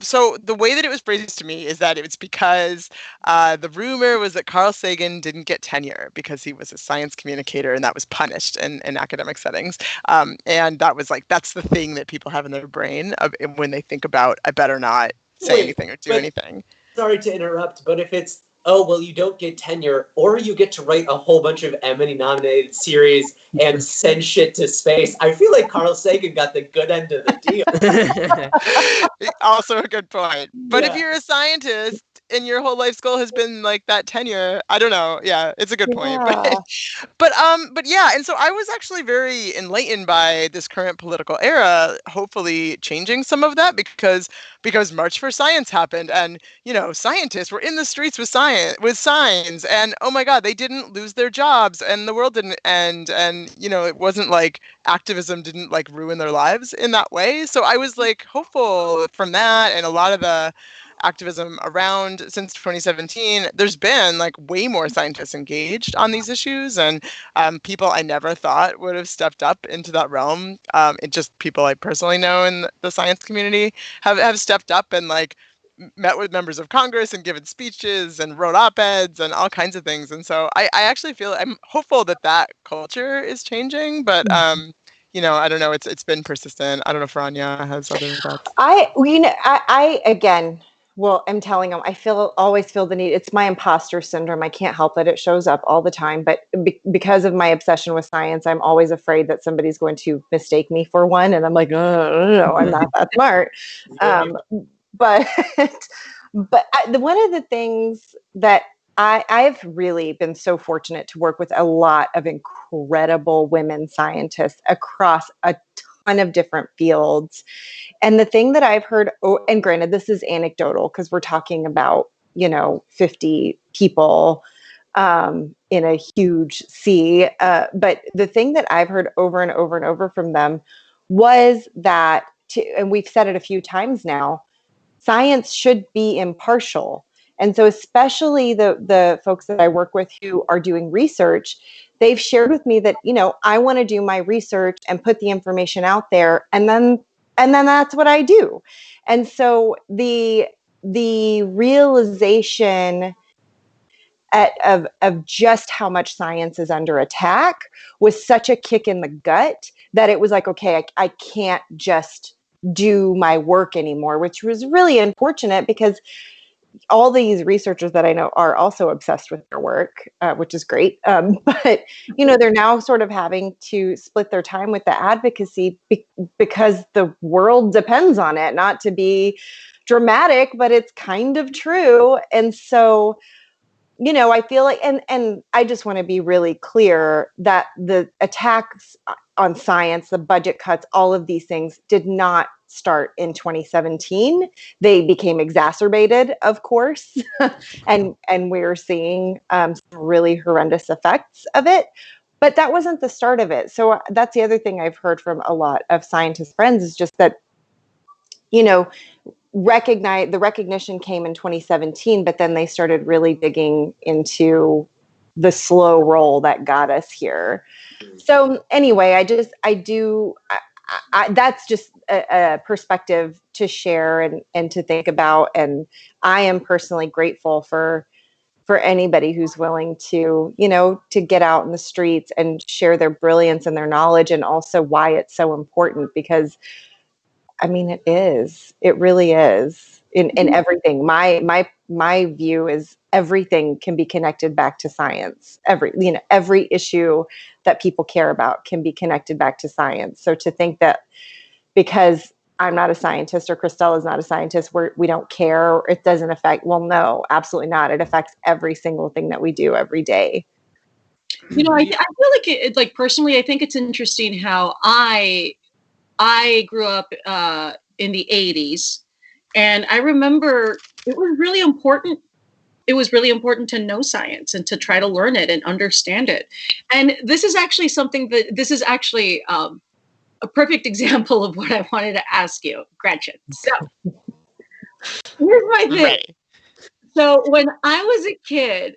so the way that it was phrased to me is that it was because the rumor was that Carl Sagan didn't get tenure because he was a science communicator, and that was punished in academic settings. And that was that's the thing that people have in their brain when they think about, I better not say anything or do anything. Sorry to interrupt, but if it's, oh, well, you don't get tenure, or you get to write a whole bunch of Emmy-nominated series and send shit to space, I feel like Carl Sagan got the good end of the deal. Also a good point. But if you're a scientist and your whole life's goal has been that tenure, I don't know. Yeah, it's a good point. But yeah, and so I was actually very enlightened by this current political era, hopefully changing some of that because March for Science happened, and scientists were in the streets with signs, and oh my God, they didn't lose their jobs, and the world didn't end, and it wasn't like activism didn't ruin their lives in that way. So I was hopeful from that, and a lot of the activism around since 2017, there's been way more scientists engaged on these issues, and people I never thought would have stepped up into that realm. It just people I personally know in the science community have stepped up and met with members of Congress and given speeches and wrote op-eds and all kinds of things. And so I actually feel I'm hopeful that culture is changing, but I don't know. It's been persistent. I don't know if Rania has other thoughts. I again. Well, I'm telling them, I always feel the need. It's my imposter syndrome. I can't help it. It shows up all the time. But because of my obsession with science, I'm always afraid that somebody's going to mistake me for one. And I'm like, no, I'm not that smart. But one of the things that I've really been so fortunate to work with a lot of incredible women scientists across a ton of different fields. And the thing that I've heard, and granted, this is anecdotal because we're talking about, 50 people in a huge sea. But the thing that I've heard over and over and over from them was that, and we've said it a few times now, science should be impartial. And so especially the folks that I work with who are doing research, they've shared with me that, I want to do my research and put the information out there, and then that's what I do. And so the realization of just how much science is under attack was such a kick in the gut that it was like, okay, I can't just do my work anymore, which was really unfortunate because all these researchers that I know are also obsessed with their work, which is great. But, they're now sort of having to split their time with the advocacy because the world depends on it, not to be dramatic, but it's kind of true. And so, I feel like, and I just want to be really clear that the attacks on science, the budget cuts, all of these things did not start in 2017. They became exacerbated, of course, and we're seeing some really horrendous effects of it. But that wasn't the start of it. So that's the other thing I've heard from a lot of scientist friends is just that, the recognition came in 2017, but then they started really digging into the slow roll that got us here. So anyway, that's just a perspective to share and to think about. And I am personally grateful for anybody who's willing to, to get out in the streets and share their brilliance and their knowledge, and also why it's so important, because it really is in everything. My view is everything can be connected back to science. Every issue that people care about can be connected back to science. So to think that because I'm not a scientist or Cristela is not a scientist, we don't care, or it doesn't affect, well, no, absolutely not. It affects every single thing that we do every day. I feel like personally, I think it's interesting how I grew up in the 80s, and I remember it was really important. It was really important to know science and to try to learn it and understand it. And this is actually a perfect example of what I wanted to ask you, Gretchen. So here's my thing. So when I was a kid,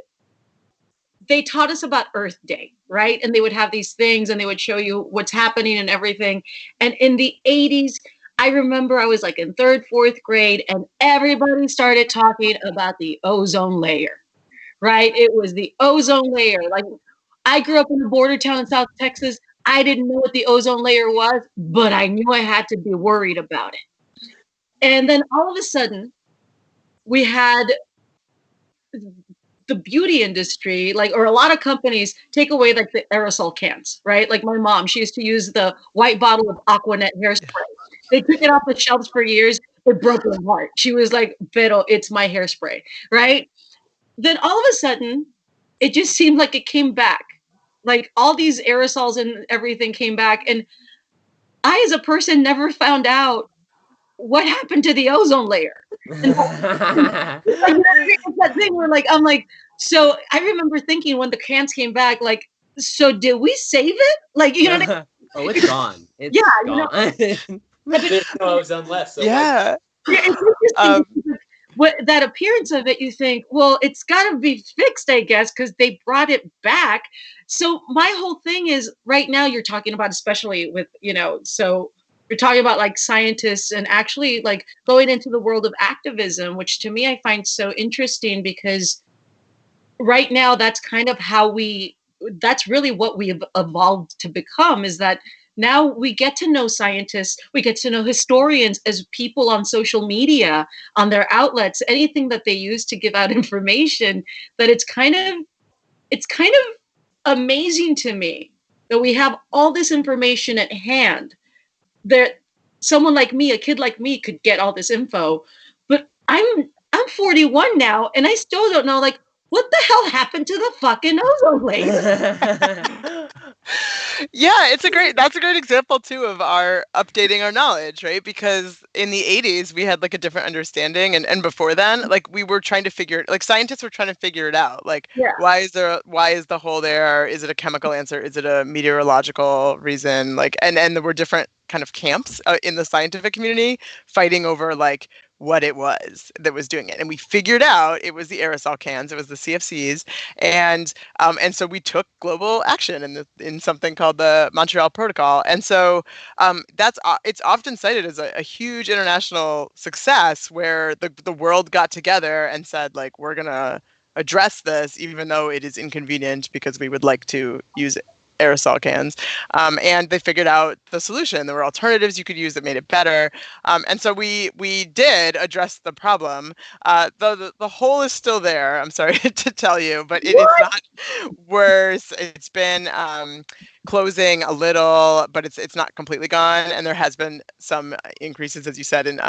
they taught us about Earth Day, right? And they would have these things and they would show you what's happening and everything. And in the 80s, I remember I was like in third, fourth grade, and everybody started talking about the ozone layer, right? It was the ozone layer. Like, I grew up in a border town in South Texas. I didn't know what the ozone layer was, but I knew I had to be worried about it. And then all of a sudden, we had the beauty industry, like, or a lot of companies take away like the aerosol cans, right? Like my mom, she used to use the white bottle of Aquanet hairspray. They took it off the shelves for years. It broke her heart. She was like, "Pero it's my hairspray," right? Then all of a sudden, it just seemed like it came back. Like all these aerosols and everything came back. And I, as a person, never found out what happened to the ozone layer. And it's that thing where like, I'm like, so I remember thinking when the cans came back, like, so did we save it? Like, you know what I mean? Oh, it's gone. It's gone. There's no ozone left. So Yeah. Yeah, it's interesting. What that appearance of it, you think, well, it's got to be fixed, I guess, because they brought it back. So my whole thing is right now you're talking about, especially with, so you're talking about like scientists and actually like going into the world of activism, which to me I find so interesting because right now that's kind of that's really what we've evolved to become, is that now we get to know scientists, we get to know historians as people on social media, on their outlets, anything that they use to give out information, that it's kind of amazing to me that we have all this information at hand. That someone like me, a kid like me, could get all this info, but I'm 41 now, and I still don't know, like, what the hell happened to the fucking ozone layer? Yeah, that's a great example too of our updating our knowledge, right? Because in the 80s we had like a different understanding, and before then, like we were trying to scientists were trying to figure it out. Like, Yeah. why is the hole there? Is it a chemical answer? Is it a meteorological reason? Like, and there were different kind of camps in the scientific community fighting over like what it was that was doing it. And we figured out it was the aerosol cans, it was the CFCs. And so we took global action in something called the Montreal Protocol. And so it's often cited as a huge international success where the world got together and said, like, we're going to address this, even though it is inconvenient because we would like to use aerosol cans. And they figured out the solution. There were alternatives you could use that made it better. And so we did address the problem. The hole is still there, I'm sorry to tell you, but it is not worse. It's been closing a little, but it's not completely gone. And there has been some increases, as you said, in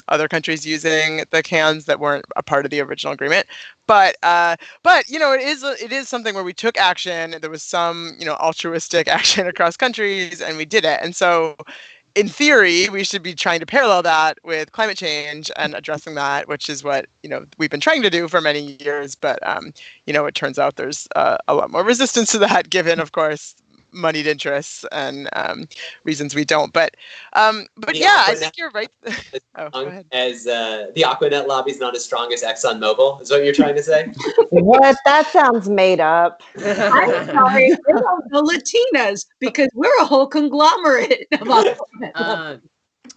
other countries using the cans that weren't a part of the original agreement. But it is something where we took action. There was some altruistic action across countries, and we did it. And so, in theory, we should be trying to parallel that with climate change and addressing that, which is what we've been trying to do for many years. But it turns out there's a lot more resistance to that, given, of course, moneyed interests and reasons we don't. But yeah, I think you're right. Oh, go ahead. As the Aquanet lobby is not as strong as ExxonMobil, is what you're trying to say? What? That sounds made up. I'm sorry, they don't know Latinas because we're a whole conglomerate. I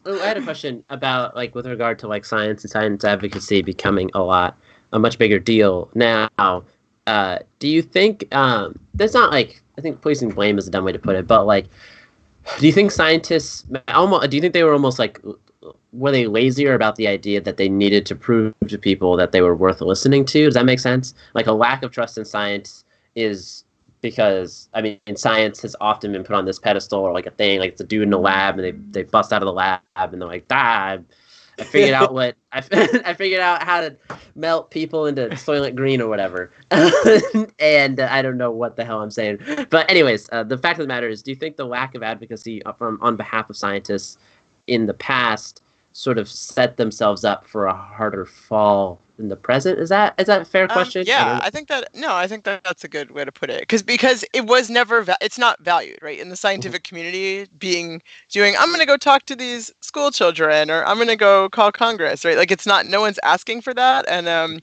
had a question about, like, with regard to like science and science advocacy becoming a much bigger deal now. Do you think there's not like, I think placing blame is a dumb way to put it, but like, do you think scientists do you think they were almost like, were they lazier about the idea that they needed to prove to people that they were worth listening to? Does that make sense? Like, a lack of trust in science is because, I mean, science has often been put on this pedestal, or like a thing, like it's a dude in the lab and they bust out of the lab and they're like, I figured out I figured out how to melt people into Soylent Green or whatever. And I don't know what the hell I'm saying. But anyways, the fact of the matter is, do you think the lack of advocacy on behalf of scientists in the past sort of set themselves up for a harder fall in the present? Is that a fair question? Yeah, I think that's a good way to put it. Because it was never, it's not valued, right? In the scientific community, I'm going to go talk to these school children, or I'm going to go call Congress, right? Like, it's not, no one's asking for that. And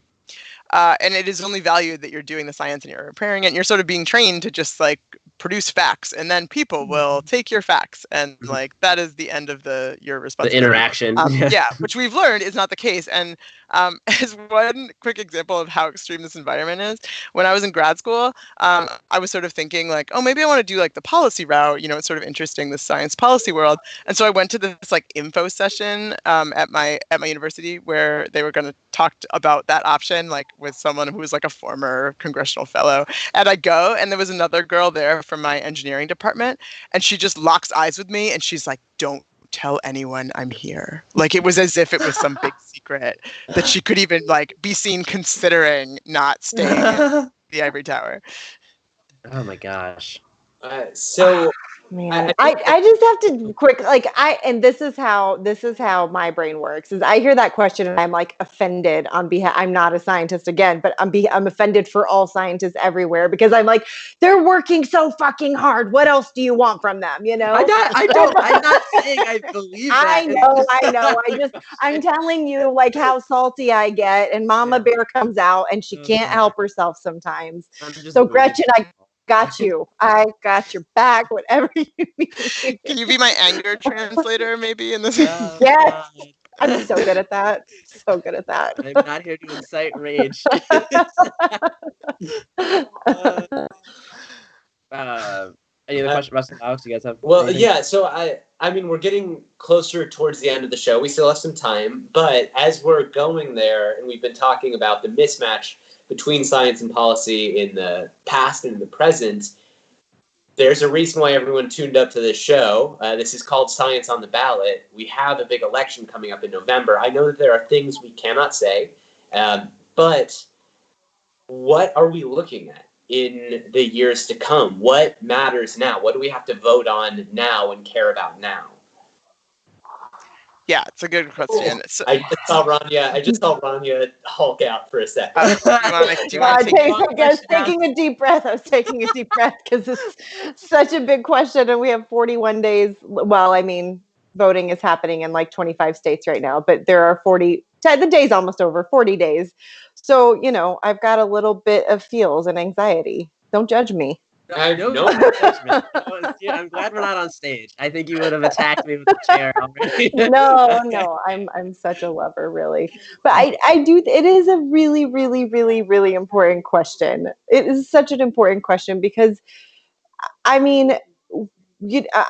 and it is only valued that you're doing the science and you're preparing it, and you're sort of being trained to just like produce facts, and then people will take your facts, and like that is the end of your responsibility. The interaction. Yeah, which we've learned is not the case. And as one quick example of how extreme this environment is, when I was in grad school, I was sort of thinking like, oh, maybe I want to do like the policy route. You know, it's sort of interesting, the science policy world. And so I went to this like info session at my university where they were going to talk about that option, like with someone who was like a former congressional fellow. And I go, and there was another girl there from my engineering department, and she just locks eyes with me, and she's like, "Don't tell anyone I'm here." Like it was as if it was some big secret that she could even like be seen considering not staying in the ivory tower. Oh my gosh. Man, I just have to quick and this is how my brain works is I hear that question and I'm like offended on behalf. I'm not a scientist again, but I'm offended for all scientists everywhere because I'm like, they're working so fucking hard. What else do you want from them? You know? I'm not saying I believe that. I know. I'm telling you like how salty I get, and Mama Bear comes out and she can't help herself sometimes. So Gretchen, I got you. I got your back, whatever you need. Can you be my anger translator maybe in this? Yes. I'm so good at that. So good at that. I'm not here to incite rage. Any other questions, Russell, Alex, you guys have? Well, anything? yeah. So I mean, we're getting closer towards the end of the show. We still have some time, but as we're going there, and we've been talking about the mismatch between science and policy in the past and in the present, there's a reason why everyone tuned up to this show. This is called Science on the Ballot. We have a big election coming up in November. I know that there are things we cannot say, but what are we looking at in the years to come? What matters now? What do we have to vote on now and care about now? Yeah, it's a good question. I just saw Rania Hulk out for a second. I was taking a deep breath because it's such a big question, and we have 41 days. Well, I mean, voting is happening in like 25 states right now, but there are 40. The day's almost over. 40 days. So I've got a little bit of feels and anxiety. Don't judge me. No judgment. I'm glad we're not on stage. I think you would have attacked me with the chair already. No, I'm such a lover, really. But I do. It is a really, really, really, really important question. It is such an important question because, I mean,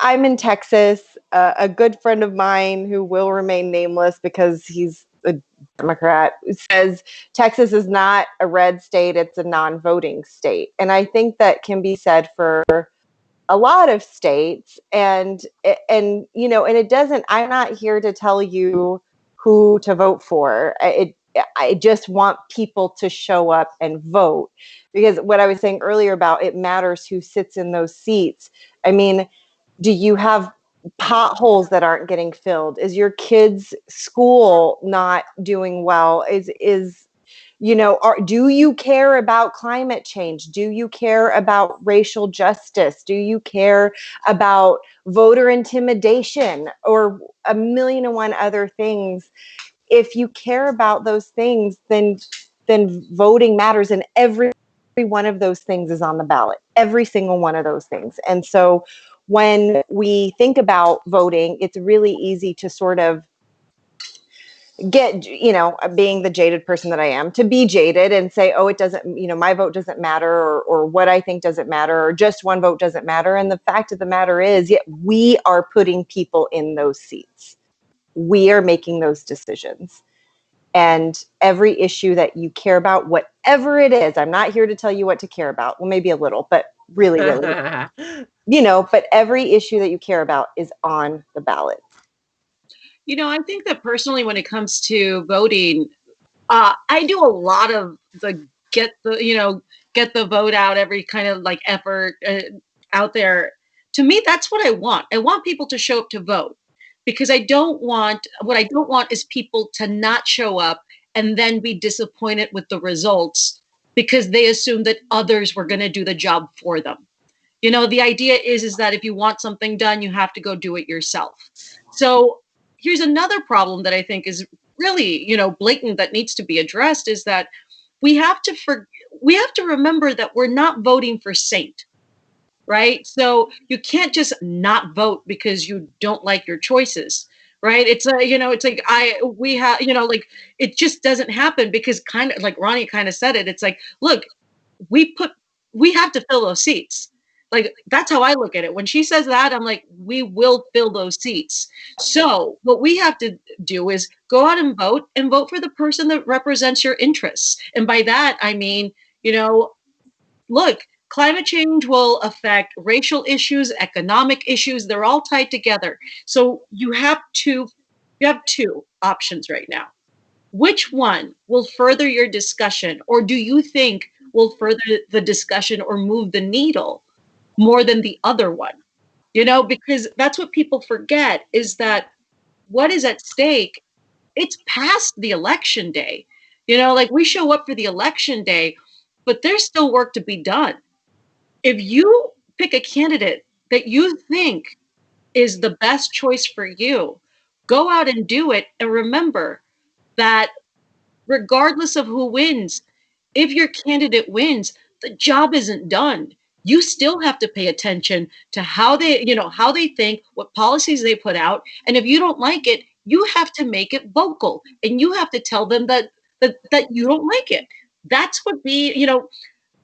I'm in Texas. A good friend of mine who will remain nameless because he's a Democrat says Texas is not a red state, it's a non-voting state. And I think that can be said for a lot of states. And it doesn't, I'm not here to tell you who to vote for. I just want people to show up and vote, because what I was saying earlier about it matters who sits in those seats. I mean, do you have potholes that aren't getting filled? Is your kids' school not doing well? Do you care about climate change? Do you care about racial justice? Do you care about voter intimidation or a million and one other things? If you care about those things, then voting matters, and every one of those things is on the ballot. Every single one of those things. And so when we think about voting, it's really easy to sort of get, being the jaded person that I am, to be jaded and say, oh, it doesn't, my vote doesn't matter, or what I think doesn't matter, or just one vote doesn't matter. And the fact of the matter is, we are putting people in those seats. We are making those decisions. And every issue that you care about, whatever it is, I'm not here to tell you what to care about. Well, maybe a little, but really, but every issue that you care about is on the ballot. I think that personally, when it comes to voting, I do a lot of the get the vote out, every kind of like effort out there. To me, that's what I want. I want people to show up to vote, because what I don't want is people to not show up and then be disappointed with the results because they assume that others were going to do the job for them. The idea is that if you want something done, you have to go do it yourself. So here's another problem that I think is really, blatant, that needs to be addressed, is that we have to remember that we're not voting for saint, right? So you can't just not vote because you don't like your choices, right? It's it's like we have, like, it just doesn't happen because, kind of like Rania kind of said it. It's like, look, we put we have to fill those seats. Like, that's how I look at it. When she says that, I'm like, we will fill those seats. So what we have to do is go out and vote for the person that represents your interests. And by that, I mean, look, climate change will affect racial issues, economic issues. They're all tied together. So you have two options right now. Which one will further your discussion, or do you think will further the discussion or move the needle more than the other one? Because that's what people forget, is that what is at stake, it's past the election day. Like, we show up for the election day, but there's still work to be done. If you pick a candidate that you think is the best choice for you, go out and do it. And remember that regardless of who wins, if your candidate wins, the job isn't done. You still have to pay attention to how they think, what policies they put out. And if you don't like it, you have to make it vocal, and you have to tell them that you don't like it. That's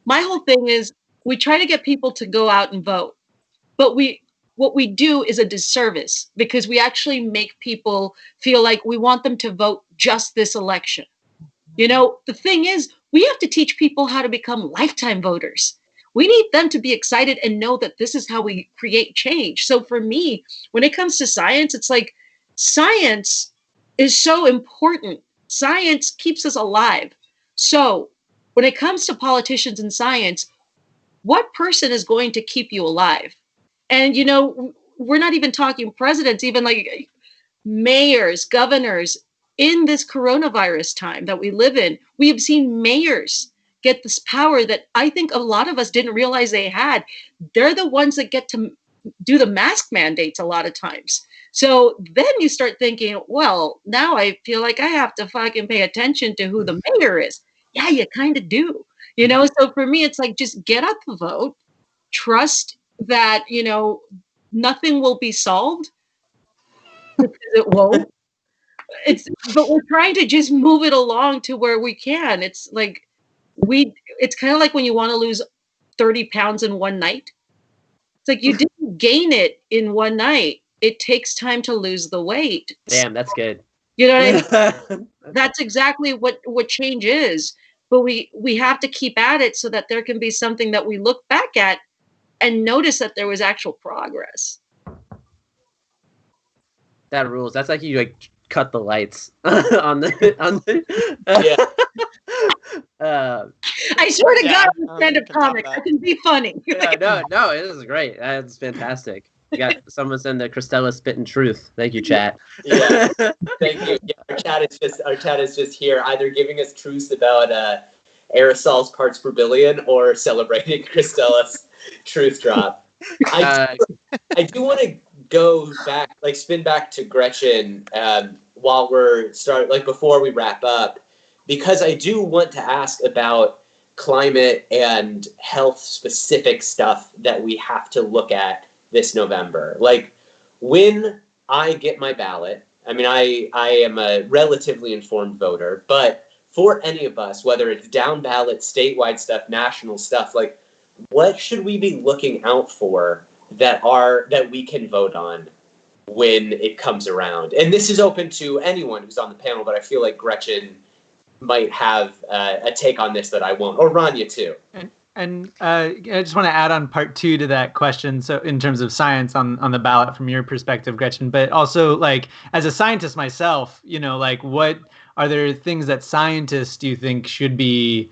my whole thing is, we try to get people to go out and vote, but what we do is a disservice, because we actually make people feel like we want them to vote just this election. The thing is, we have to teach people how to become lifetime voters. We need them to be excited and know that this is how we create change. So for me, when it comes to science, it's like, science is so important. Science keeps us alive. So when it comes to politicians and science, what person is going to keep you alive? And, we're not even talking presidents, even like mayors, governors. In this coronavirus time that we live in, we have seen mayors get this power that I think a lot of us didn't realize they had. They're the ones that get to do the mask mandates a lot of times. So then you start thinking, well, now I feel like I have to fucking pay attention to who the mayor is. Yeah, you kind of do. So for me, it's like, just get out the vote, trust that, nothing will be solved, because it won't. But we're trying to just move it along to where we can. It's like, it's kind of like when you want to lose 30 pounds in one night. It's like, you didn't gain it in one night. It takes time to lose the weight. Damn, that's good. You know what I mean? That's exactly what change is. But we have to keep at it, so that there can be something that we look back at and notice that there was actual progress. That rules. That's like you cut the lights on the I swear to God, I'm I a stand-up can top comic. that. I can be funny. no, it is great. That's fantastic. You got someone send the Cristela spitting truth. Thank you, chat. Yeah, thank you. Yeah, our chat is just here, either giving us truths about aerosols parts per billion, or celebrating Cristela's truth drop. I do want to go back, spin back to Gretchen while we're before we wrap up, because I do want to ask about climate and health specific stuff that we have to look at this November. Like, when I get my ballot, I mean, I am a relatively informed voter, but for any of us, whether it's down ballot, statewide stuff, national stuff, what should we be looking out for that we can vote on when it comes around? And this is open to anyone who's on the panel, but I feel like Gretchen might have a take on this that I won't, or Rania too. And I just want to add on part 2 to that question. So in terms of science on the ballot from your perspective, Gretchen, but also as a scientist myself, what are there things that scientists do you think should be,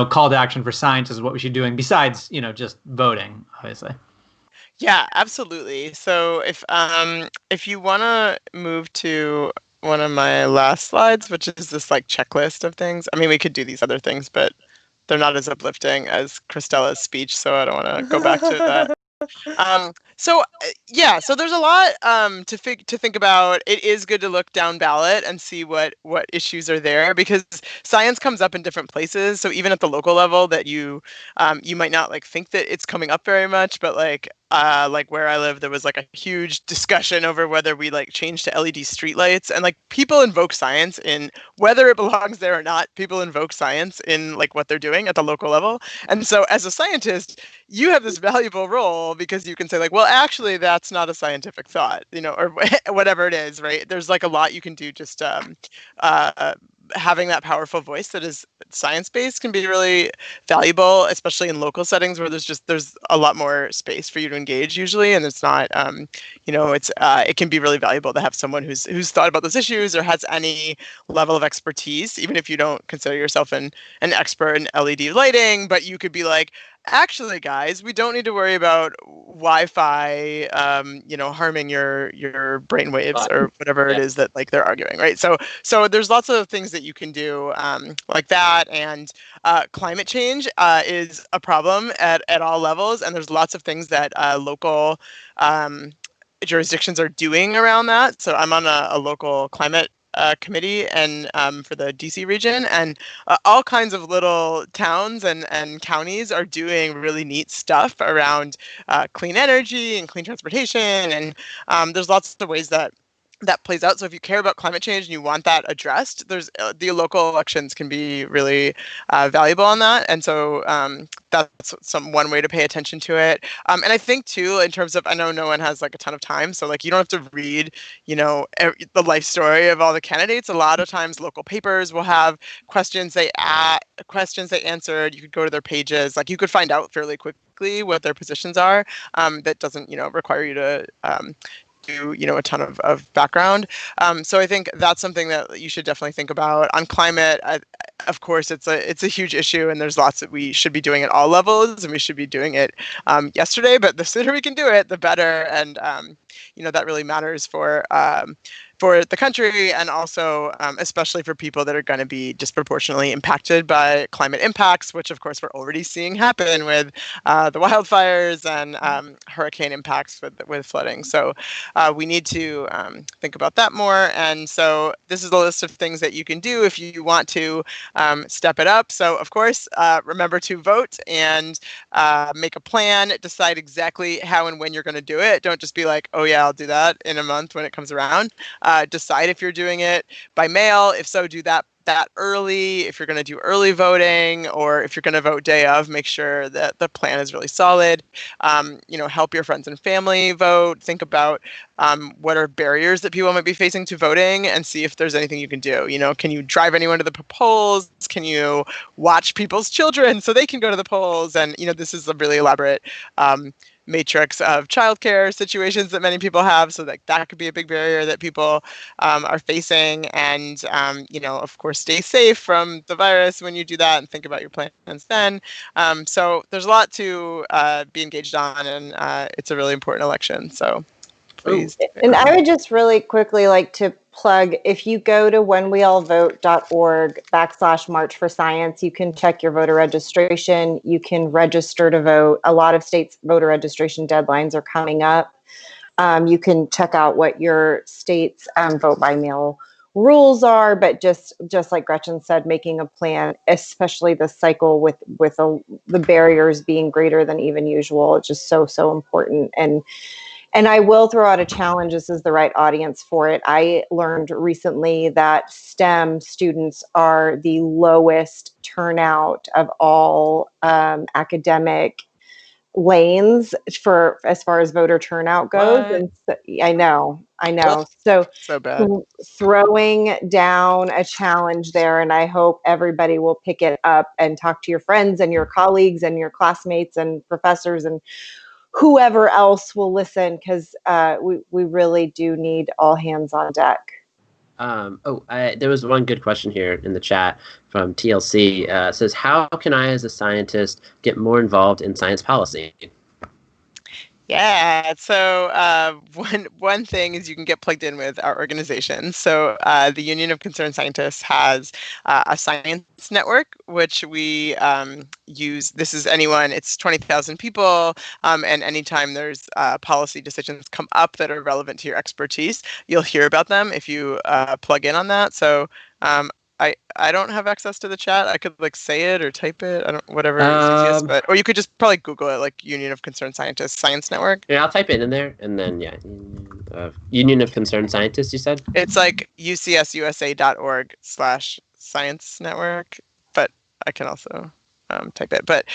call to action for scientists, what we should be doing besides, just voting, obviously? Yeah, absolutely. So if you want to move to one of my last slides, which is this checklist of things. I mean, we could do these other things, but they're not as uplifting as Cristela's speech, so I don't want to go back to that. So so there's a lot to think about. It is good to look down ballot and see what issues are there, because science comes up in different places. So even at the local level, that you might not like think that it's coming up very much, but like where I live, there was like a huge discussion over whether we like change to LED streetlights, and like people invoke science in whether it belongs there or not. People invoke science in like what they're doing at the local level, and so as a scientist, you have this valuable role because you can say like, well, actually, that's not a scientific thought, or whatever it is, right? There's like a lot you can do just having that powerful voice that is science-based can be really valuable, especially in local settings where there's a lot more space for you to engage usually, and it's not it can be really valuable to have someone who's thought about those issues or has any level of expertise, even if you don't consider yourself an expert in LED lighting, but you could be like, actually, guys, we don't need to worry about Wi-Fi, harming your brain waves or whatever it is that like they're arguing, right? So there's lots of things that you can do like that, and climate change is a problem at all levels, and there's lots of things that local jurisdictions are doing around that. So I'm on a local climate committee and for the DC region, and all kinds of little towns and counties are doing really neat stuff around clean energy and clean transportation, and there's lots of ways that plays out. So if you care about climate change and you want that addressed, there's the local elections can be really valuable on that, and so that's one way to pay attention to it. And I think too, in terms of, I know no one has like a ton of time, so like you don't have to read, the life story of all the candidates. A lot of times, local papers will have questions they answered. You could go to their pages, like you could find out fairly quickly what their positions are. That doesn't, require you to do a ton of background. So I think that's something that you should definitely think about. On climate, of course, it's a huge issue, and there's lots that we should be doing at all levels, and we should be doing it yesterday. But the sooner we can do it, the better. And that really matters for the country, and also especially for people that are going to be disproportionately impacted by climate impacts, which of course we're already seeing happen with the wildfires and hurricane impacts with flooding. So we need to think about that more. And so this is a list of things that you can do if you want to step it up. So of course, remember to vote and make a plan, decide exactly how and when you're going to do it. Don't just be like, oh yeah, I'll do that in a month when it comes around. Decide if you're doing it by mail. If so, do that early. If you're going to do early voting, or if you're going to vote day of, make sure that the plan is really solid. Help your friends and family vote. Think about what are barriers that people might be facing to voting, and see if there's anything you can do. Can you drive anyone to the polls? Can you watch people's children so they can go to the polls? And this is a really elaborate matrix of childcare situations that many people have, so that could be a big barrier that people are facing. And of course, stay safe from the virus when you do that, and think about your plans then. So there's a lot to be engaged on, and it's a really important election. So please. And I would just really quickly like to plug, if you go to whenweallvote.org/March for Science, you can check your voter registration. You can register to vote. A lot of states' voter registration deadlines are coming up. You can check out what your state's vote by mail rules are, but just like Gretchen said, making a plan, especially this cycle with the barriers being greater than even usual, it's just so important. And I will throw out a challenge. This is the right audience for it. I learned recently that STEM students are the lowest turnout of all academic lanes for as far as voter turnout goes. And so, I know. So bad. Throwing down a challenge there, and I hope everybody will pick it up and talk to your friends and your colleagues and your classmates and professors and whoever else will listen, because we really do need all hands on deck. There was one good question here in the chat from TLC. It says, how can I as a scientist get more involved in science policy? Yeah, so one thing is you can get plugged in with our organization. So the Union of Concerned Scientists has a science network, which we use. This is anyone. It's 20,000 people, and anytime there's policy decisions come up that are relevant to your expertise, you'll hear about them if you plug in on that. So I don't have access to the chat. I could like say it or type it. I don't whatever is easiest, but or you could just probably Google it, like Union of Concerned Scientists Science Network. Yeah, I'll type it in there, and then Union of Concerned Scientists. You said it's like ucsusa.org/science network, but I can also type it. But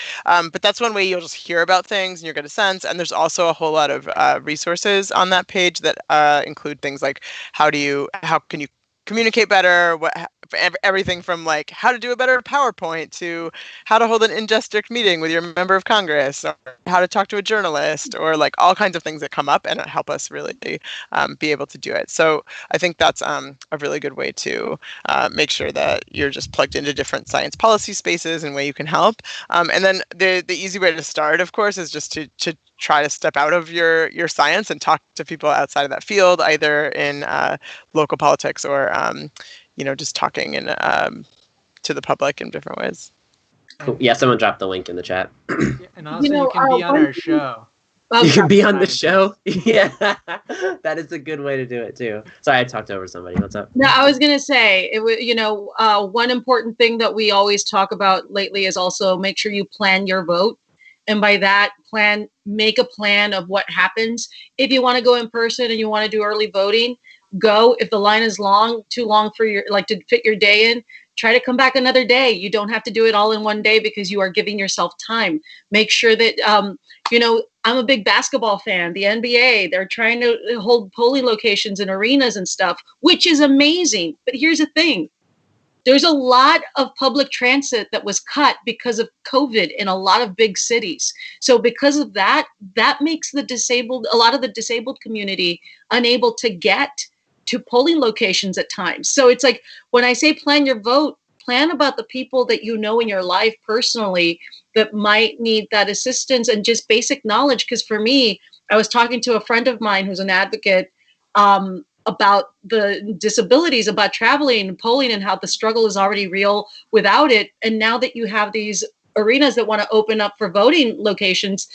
that's one way you'll just hear about things and you'll get a sense. And there's also a whole lot of resources on that page that include things like how can you communicate better, everything from like how to do a better PowerPoint to how to hold an in-district meeting with your member of Congress, or how to talk to a journalist, or like all kinds of things that come up and help us really be able to do it. So I think that's a really good way to make sure that you're just plugged into different science policy spaces and way you can help. And then the easy way to start, of course, is just to try to step out of your science and talk to people outside of that field, either in local politics or just talking to the public in different ways. Cool. Yeah, someone dropped the link in the chat. And also, you can be on our show. You can be on the show? Yeah, that is a good way to do it too. Sorry, I talked over somebody. What's up? No, I was gonna say it was. One important thing that we always talk about lately is also make sure you plan your vote, and by that make a plan of what happens if you want to go in person and you want to do early voting. Go. If the line is too long for to fit your day in, try to come back another day. You don't have to do it all in one day because you are giving yourself time. Make sure that, I'm a big basketball fan. The NBA, they're trying to hold polling locations in arenas and stuff, which is amazing. But here's the thing. There's a lot of public transit that was cut because of COVID in a lot of big cities. So because of that makes a lot of the disabled community unable to get to polling locations at times. So it's like when I say plan your vote, plan about the people that you know in your life personally that might need that assistance and just basic knowledge. Because for me, I was talking to a friend of mine who's an advocate about the disabilities, about traveling and polling, and how the struggle is already real without it. And now that you have these arenas that want to open up for voting locations,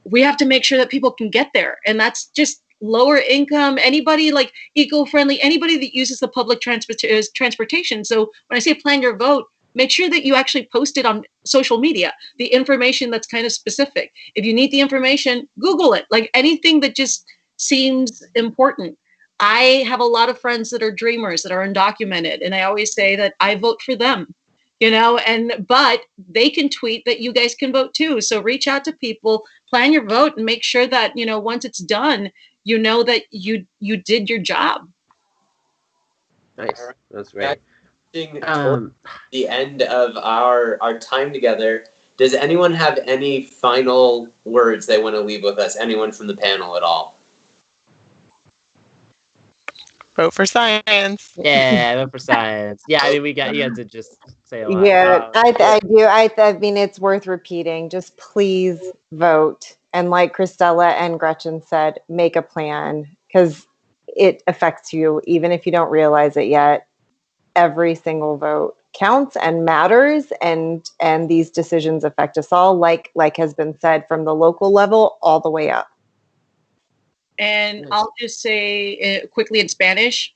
we have to make sure that people can get there. And that's just lower income, anybody like eco-friendly, anybody that uses the public transportation. So when I say plan your vote, make sure that you actually post it on social media, the information that's kind of specific. If you need the information, Google it, like anything that just seems important. I have a lot of friends that are dreamers, that are undocumented, and I always say that I vote for them, but they can tweet that you guys can vote too. So reach out to people, plan your vote, and make sure that, once it's done, that you did your job. Nice. That's great. The end of our time together, does anyone have any final words they want to leave with us? Anyone from the panel at all? Vote for science. Yeah, vote for science. Yeah, I mean, you had to just say a lot. Yeah, I do. I mean, it's worth repeating. Just please vote. And like Cristela and Gretchen said, make a plan, because it affects you, even if you don't realize it yet. Every single vote counts and matters, and these decisions affect us all, like has been said, from the local level all the way up. And I'll just say quickly in Spanish.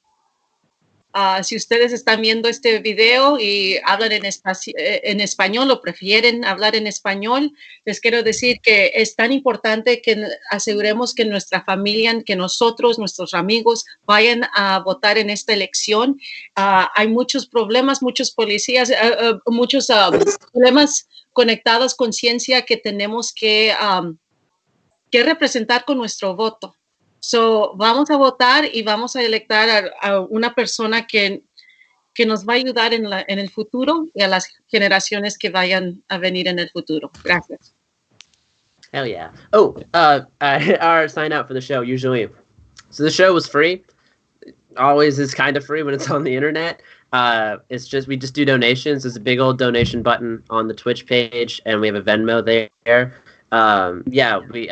Si ustedes están viendo este video y hablan en español o prefieren hablar en español, les quiero decir que es tan importante que aseguremos que nuestra familia, que nosotros, nuestros amigos, vayan a votar en esta elección. Hay muchos problemas, muchos policías, muchos problemas conectados con ciencia que tenemos que representar con nuestro voto. So, vamos a votar y vamos a electar a una persona que nos va a ayudar en el futuro y a las generaciones que vayan a venir en el futuro. Gracias. Hell yeah. Oh, our sign out for the show usually. So the show was free. Always is kind of free when it's on the internet. We just do donations. There's a big old donation button on the Twitch page, and we have a Venmo there. Obviously,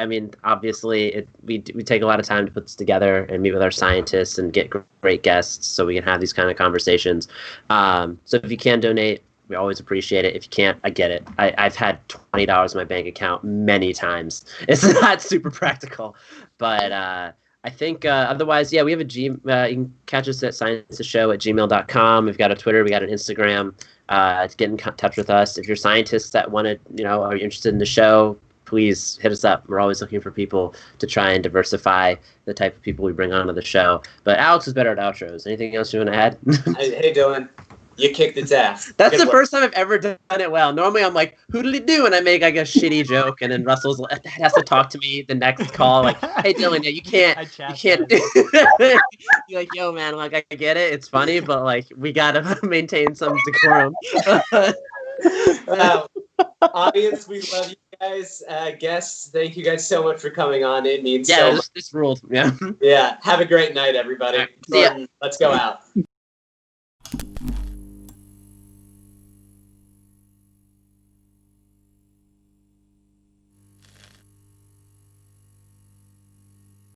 we take a lot of time to put this together and meet with our scientists and get great guests so we can have these kind of conversations. So if you can donate, we always appreciate it. If you can't, I get it. I've had $20 in my bank account many times. It's not super practical, but I think otherwise, we have you can catch us at scienceshow@gmail.com. We've got a Twitter, we got an Instagram. To get in touch with us. If you're scientists that want to, are interested in the show, please hit us up. We're always looking for people to try and diversify the type of people we bring onto the show. But Alex is better at outros. Anything else you want to add? Hey, Dylan, you kicked its ass. That's the first time I've ever done it well. Normally I'm like, who did he do? And I make like a shitty joke, and then Russell has to talk to me the next call. Like, hey, Dylan, you can't do You're like, yo, man, like, I get it. It's funny, but like, we got to maintain some decorum. Audience, we love you guys. Guests, thank you guys so much for coming on. It means so much. This ruled. Yeah. Yeah. Have a great night, everybody. See ya. Let's go out.